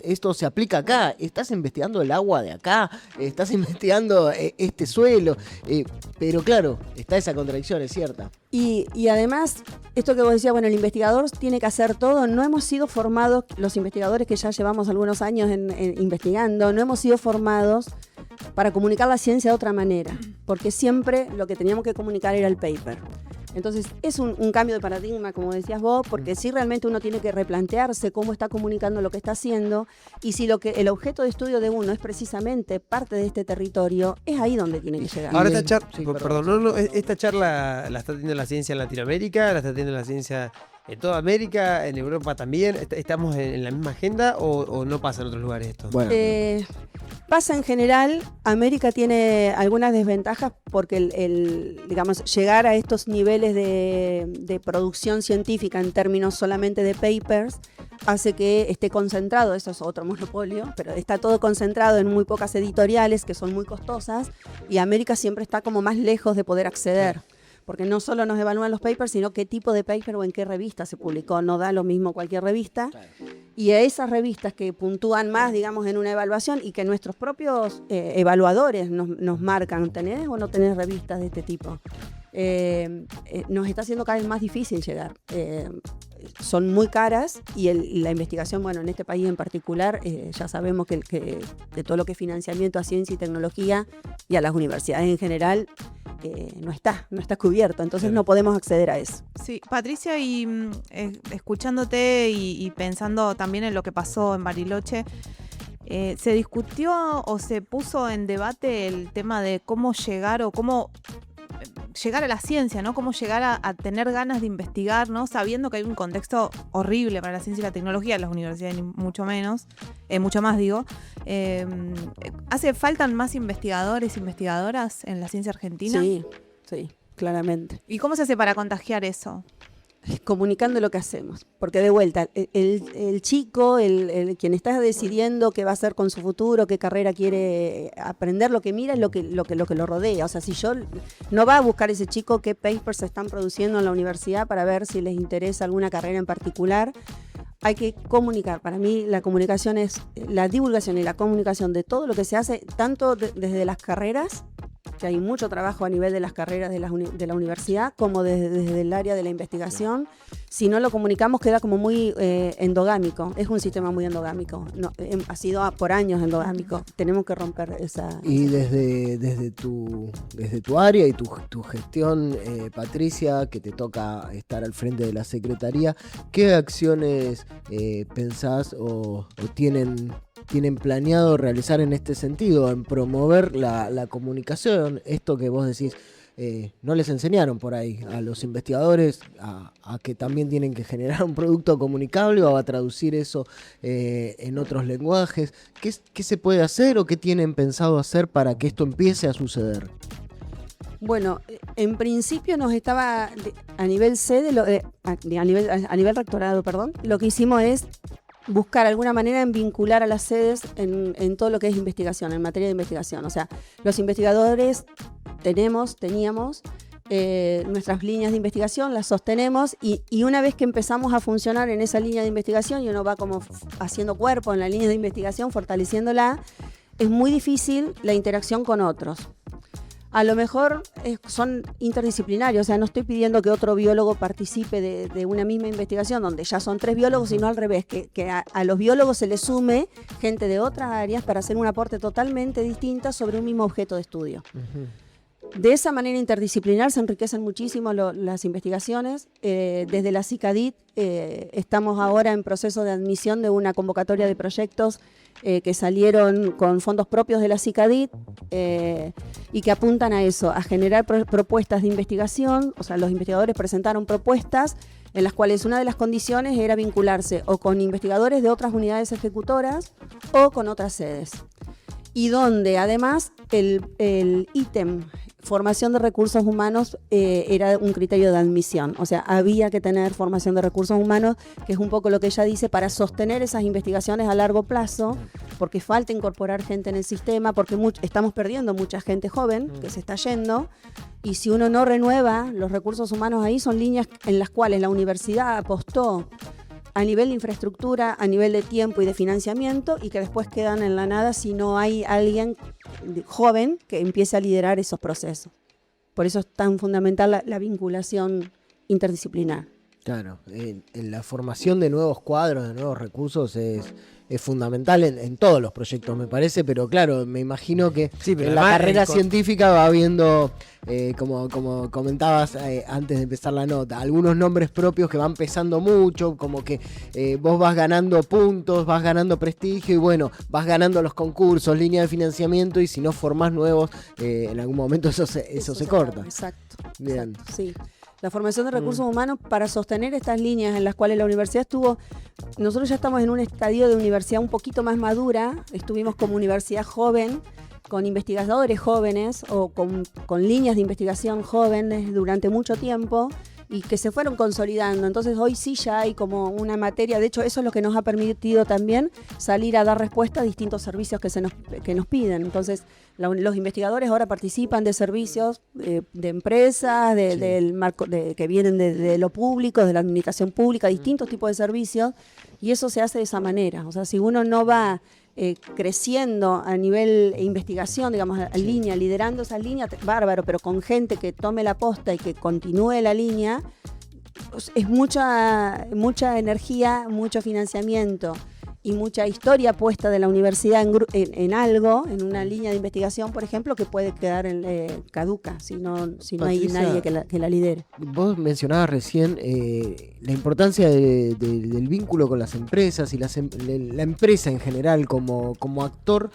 esto se aplica acá, estás investigando el agua de acá, estás investigando este suelo, pero claro, está esa contradicción, es cierta. Y además, esto que vos decías, bueno, el investigador tiene que hacer todo, no hemos sido formados, los investigadores que ya llevamos algunos años investigando, no hemos sido formados para comunicar la ciencia de otra manera, porque siempre lo que teníamos que comunicar era el paper. Entonces es un cambio de paradigma, como decías vos, porque sí realmente uno tiene que replantearse cómo está comunicando lo que está haciendo, y si el objeto de estudio de uno es precisamente parte de este territorio, es ahí donde tiene que llegar. Ahora esta charla la está teniendo la ciencia en Latinoamérica, la está teniendo la ciencia en toda América, en Europa también. ¿Estamos en la misma agenda o no pasa en otros lugares esto? Bueno. Pasa en general. América tiene algunas desventajas porque digamos, llegar a estos niveles de producción científica en términos solamente de papers hace que esté concentrado, eso es otro monopolio, pero está todo concentrado en muy pocas editoriales que son muy costosas, y América siempre está como más lejos de poder acceder. Porque no solo nos evalúan los papers, sino qué tipo de paper o en qué revista se publicó. No da lo mismo cualquier revista. Y a esas revistas que puntúan más, digamos, en una evaluación, y que nuestros propios evaluadores nos marcan, ¿tenés o no tenés revistas de este tipo? Nos está haciendo cada vez más difícil llegar. son muy caras y la investigación, bueno, en este país en particular, ya sabemos que de todo lo que es financiamiento a ciencia y tecnología y a las universidades en general, no está cubierto, entonces no podemos acceder a eso. Sí, Patricia, y escuchándote y pensando también en lo que pasó en Bariloche, ¿se discutió o se puso en debate el tema de cómo llegar o cómo llegar a la ciencia, ¿no? Cómo llegar a tener ganas de investigar, ¿no? Sabiendo que hay un contexto horrible para la ciencia y la tecnología, en las universidades mucho más digo. ¿Faltan más investigadores, investigadoras en la ciencia argentina? Sí, claramente. ¿Y cómo se hace para contagiar eso? Comunicando lo que hacemos, porque de vuelta, el chico, quien está decidiendo qué va a hacer con su futuro, qué carrera quiere aprender, lo que mira es lo que lo rodea. O sea, si yo no va a buscar ese chico qué papers se están produciendo en la universidad para ver si les interesa alguna carrera en particular. Hay que comunicar. Para mí la comunicación es la divulgación y la comunicación de todo lo que se hace, tanto desde las carreras, que hay mucho trabajo a nivel de las carreras de la universidad, como desde el área de la investigación. Si no lo comunicamos queda como muy endogámico, es un sistema muy endogámico, ha sido por años endogámico, tenemos que romper esa... Y desde tu área y tu gestión, Patricia, que te toca estar al frente de la Secretaría, ¿qué acciones pensás o tienen planeado realizar en este sentido, en promover la comunicación? Esto que vos decís, no les enseñaron por ahí a los investigadores a que también tienen que generar un producto comunicable o a traducir eso en otros lenguajes. ¿Qué se puede hacer o qué tienen pensado hacer para que esto empiece a suceder? Bueno, en principio nos estaba a nivel sede, a nivel rectorado, lo que hicimos es buscar alguna manera en vincular a las sedes en todo lo que es investigación, en materia de investigación. O sea, los investigadores teníamos nuestras líneas de investigación, las sostenemos y una vez que empezamos a funcionar en esa línea de investigación y uno va como haciendo cuerpo en la línea de investigación, fortaleciéndola, es muy difícil la interacción con otros. A lo mejor son interdisciplinarios, o sea, no estoy pidiendo que otro biólogo participe de una misma investigación donde ya son 3 biólogos, sino al revés, que a los biólogos se les sume gente de otras áreas para hacer un aporte totalmente distinto sobre un mismo objeto de estudio. De esa manera interdisciplinar se enriquecen muchísimo las investigaciones. Desde la CICADIT estamos ahora en proceso de admisión de una convocatoria de proyectos que salieron con fondos propios de la CICADIT y que apuntan a eso, a generar propuestas de investigación. O sea, los investigadores presentaron propuestas en las cuales una de las condiciones era vincularse o con investigadores de otras unidades ejecutoras o con otras sedes. Y donde además el ítem formación de recursos humanos era un criterio de admisión. O sea, había que tener formación de recursos humanos, que es un poco lo que ella dice, para sostener esas investigaciones a largo plazo, porque falta incorporar gente en el sistema, porque estamos perdiendo mucha gente joven que se está yendo, y si uno no renueva los recursos humanos ahí, son líneas en las cuales la universidad apostó a nivel de infraestructura, a nivel de tiempo y de financiamiento, y que después quedan en la nada si no hay alguien joven que empiece a liderar esos procesos. Por eso es tan fundamental la vinculación interdisciplinar. Claro, en la formación de nuevos cuadros, de nuevos recursos es fundamental en todos los proyectos, me parece, pero claro, me imagino que en la carrera científica va habiendo, como comentabas antes de empezar la nota, algunos nombres propios que van pesando mucho, como que vos vas ganando puntos, vas ganando prestigio y bueno, vas ganando los concursos, línea de financiamiento, y si no formás nuevos, en algún momento eso se corta. Exacto. Bien. Exacto, sí. La formación de recursos humanos para sostener estas líneas en las cuales la universidad estuvo. Nosotros ya estamos en un estadio de universidad un poquito más madura, estuvimos como universidad joven, con investigadores jóvenes o con líneas de investigación jóvenes durante mucho tiempo y que se fueron consolidando. Entonces hoy sí ya hay como una materia, de hecho eso es lo que nos ha permitido también salir a dar respuesta a distintos servicios que nos piden. Entonces los investigadores ahora participan de servicios de empresas, del marco, que vienen de lo público, de la administración pública, distintos tipos de servicios, y eso se hace de esa manera. O sea, si uno no va creciendo a nivel investigación, digamos, en línea, liderando esa línea, bárbaro, pero con gente que tome la posta y que continúe la línea, es mucha energía, mucho financiamiento y mucha historia puesta de la universidad en algo, en una línea de investigación, por ejemplo, que puede quedar caduca si no hay nadie que la lidere. Vos mencionabas recién la importancia del vínculo con las empresas y la empresa en general como actor.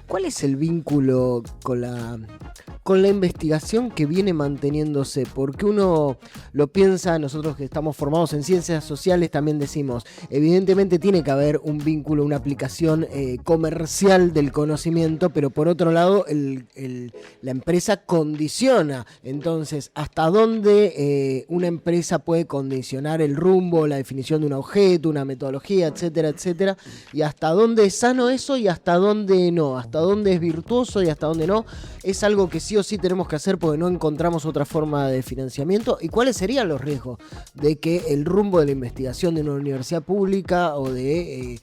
¿Cuál es el vínculo con la investigación que viene manteniéndose? Porque uno lo piensa, nosotros que estamos formados en ciencias sociales también decimos, evidentemente tiene que haber un vínculo, una aplicación comercial del conocimiento, pero por otro lado la empresa condiciona. Entonces, ¿hasta dónde una empresa puede condicionar el rumbo, la definición de un objeto, una metodología, etcétera, etcétera? ¿Y hasta dónde es sano eso y hasta dónde no? ¿Hasta dónde es virtuoso y hasta dónde no? Es algo que sí o sí tenemos que hacer porque no encontramos otra forma de financiamiento. ¿Y cuáles serían los riesgos de que el rumbo de la investigación de una universidad pública o de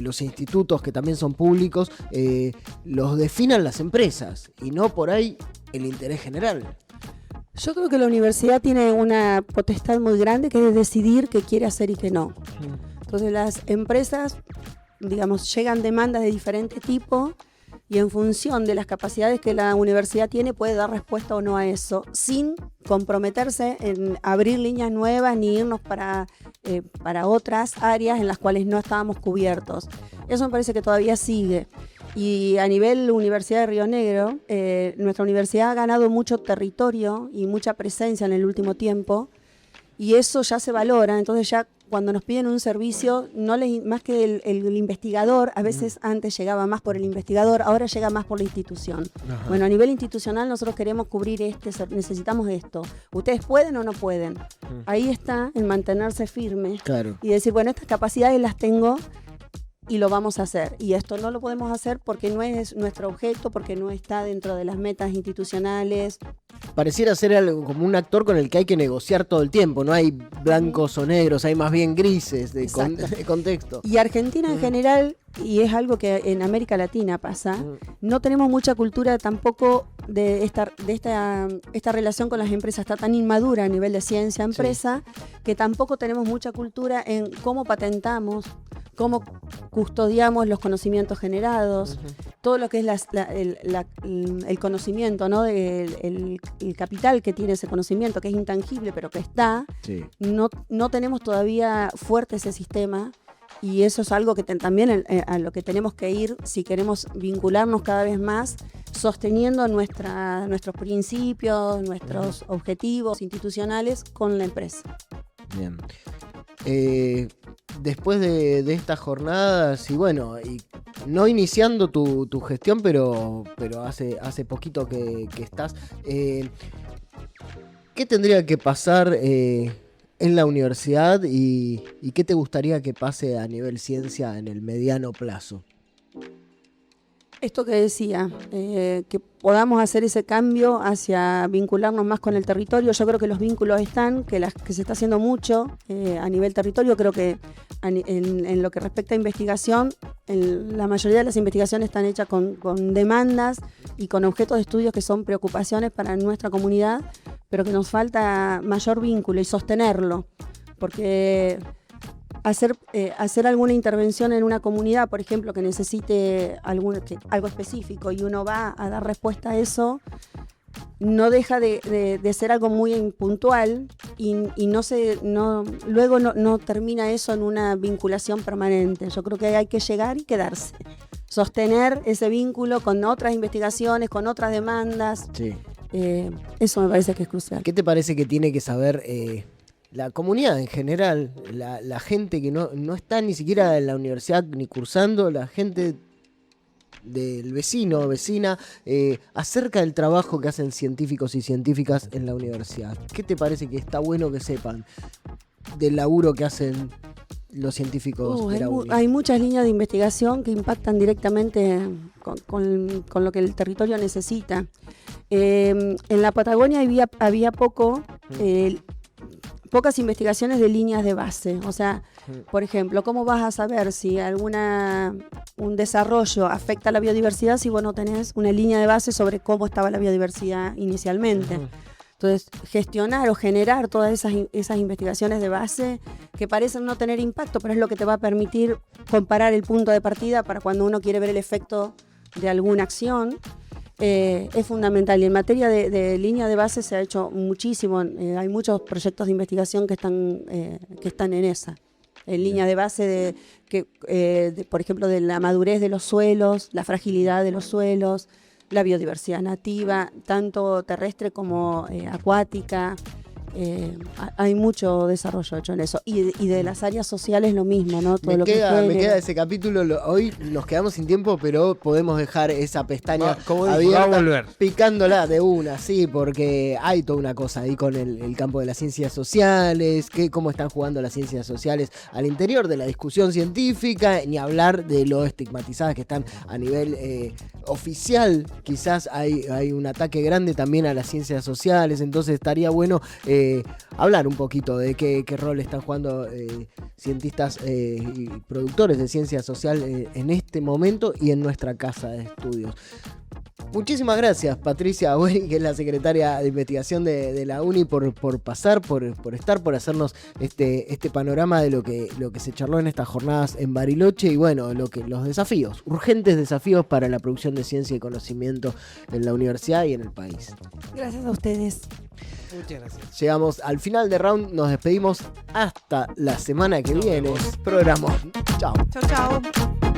los institutos que también son públicos los definan las empresas y no por ahí el interés general? Yo creo que la universidad tiene una potestad muy grande que es decidir qué quiere hacer y qué no. Entonces las empresas, digamos, llegan demandas de diferente tipo y en función de las capacidades que la universidad tiene puede dar respuesta o no a eso, sin comprometerse en abrir líneas nuevas ni irnos para otras áreas en las cuales no estábamos cubiertos. Eso me parece que todavía sigue. Y a nivel Universidad de Río Negro, nuestra universidad ha ganado mucho territorio y mucha presencia en el último tiempo, y eso ya se valora. Entonces ya cuando nos piden un servicio, más que el investigador, a veces antes llegaba más por el investigador, ahora llega más por la institución. Ajá. Bueno, a nivel institucional nosotros queremos cubrir necesitamos esto. ¿Ustedes pueden o no pueden? Ahí está el mantenerse firme, claro, y decir, bueno, estas capacidades las tengo y lo vamos a hacer. Y esto no lo podemos hacer porque no es nuestro objeto, porque no está dentro de las metas institucionales. Pareciera ser algo como un actor con el que hay que negociar todo el tiempo. No hay blancos o negros, hay más bien grises de contexto. Y Argentina en general, y es algo que en América Latina pasa, no tenemos mucha cultura tampoco de esta relación con las empresas. Está tan inmadura a nivel de ciencia-empresa, que tampoco tenemos mucha cultura en cómo patentamos, cómo custodiamos los conocimientos generados, todo lo que es el conocimiento, ¿no? El capital que tiene ese conocimiento, que es intangible, pero que está. No tenemos todavía fuerte ese sistema, y eso es algo que también a lo que tenemos que ir si queremos vincularnos cada vez más, sosteniendo nuestros principios, nuestros objetivos institucionales con la empresa. Bien. Después de estas jornadas, y bueno, y no iniciando tu gestión, pero hace poquito que estás, ¿qué tendría que pasar en la universidad y qué te gustaría que pase a nivel ciencia en el mediano plazo? Esto que decía, que podamos hacer ese cambio hacia vincularnos más con el territorio. Yo creo que los vínculos están, que se está haciendo mucho a nivel territorio. Creo que en lo que respecta a investigación, la mayoría de las investigaciones están hechas con demandas y con objetos de estudio que son preocupaciones para nuestra comunidad, pero que nos falta mayor vínculo y sostenerlo, porque hacer alguna intervención en una comunidad, por ejemplo, que necesite algo específico y uno va a dar respuesta a eso, no deja de ser algo muy puntual y luego no termina eso en una vinculación permanente. Yo creo que hay que llegar y quedarse, sostener ese vínculo con otras investigaciones, con otras demandas. Sí. Eso me parece que es crucial. ¿Qué te parece que tiene que saber la comunidad en general, la gente que no está ni siquiera en la universidad ni cursando, la gente del vecino o vecina, acerca del trabajo que hacen científicos y científicas en la universidad? ¿Qué te parece que está bueno que sepan del laburo que hacen los científicos de la uni? Hay muchas líneas de investigación que impactan directamente con lo que el territorio necesita. En la Patagonia había pocas investigaciones de líneas de base. O sea, por ejemplo, ¿cómo vas a saber si un desarrollo afecta a la biodiversidad si vos no tenés una línea de base sobre cómo estaba la biodiversidad inicialmente? Entonces, gestionar o generar todas esas investigaciones de base que parecen no tener impacto, pero es lo que te va a permitir comparar el punto de partida para cuando uno quiere ver el efecto de alguna acción, es fundamental. Y en materia de línea de base se ha hecho muchísimo. Hay muchos proyectos de investigación que están en esa. En línea de base por ejemplo, de la madurez de los suelos, la fragilidad de los suelos, la biodiversidad nativa, tanto terrestre como acuática. Hay mucho desarrollo hecho en eso. Y de las áreas sociales lo mismo, ¿no? Todo me queda ese capítulo. Hoy nos quedamos sin tiempo, pero podemos dejar esa pestaña abierta, picándola de una, sí, porque hay toda una cosa ahí con el campo de las ciencias sociales, cómo están jugando las ciencias sociales al interior de la discusión científica, ni hablar de lo estigmatizadas que están a nivel oficial. Quizás hay un ataque grande también a las ciencias sociales, entonces estaría bueno hablar un poquito de qué rol están jugando cientistas y productores de ciencia social en este momento y en nuestra casa de estudios. Muchísimas gracias, Patricia Agüey, que es la secretaria de investigación de la UNI, por pasar, por estar, por hacernos este panorama de lo que se charló en estas jornadas en Bariloche y bueno, los desafíos, urgentes desafíos para la producción de ciencia y conocimiento en la universidad y en el país. Gracias a ustedes. Muchas gracias. Llegamos al final de Round, nos despedimos hasta la semana que viene. Programón. Chao. Chau, chau.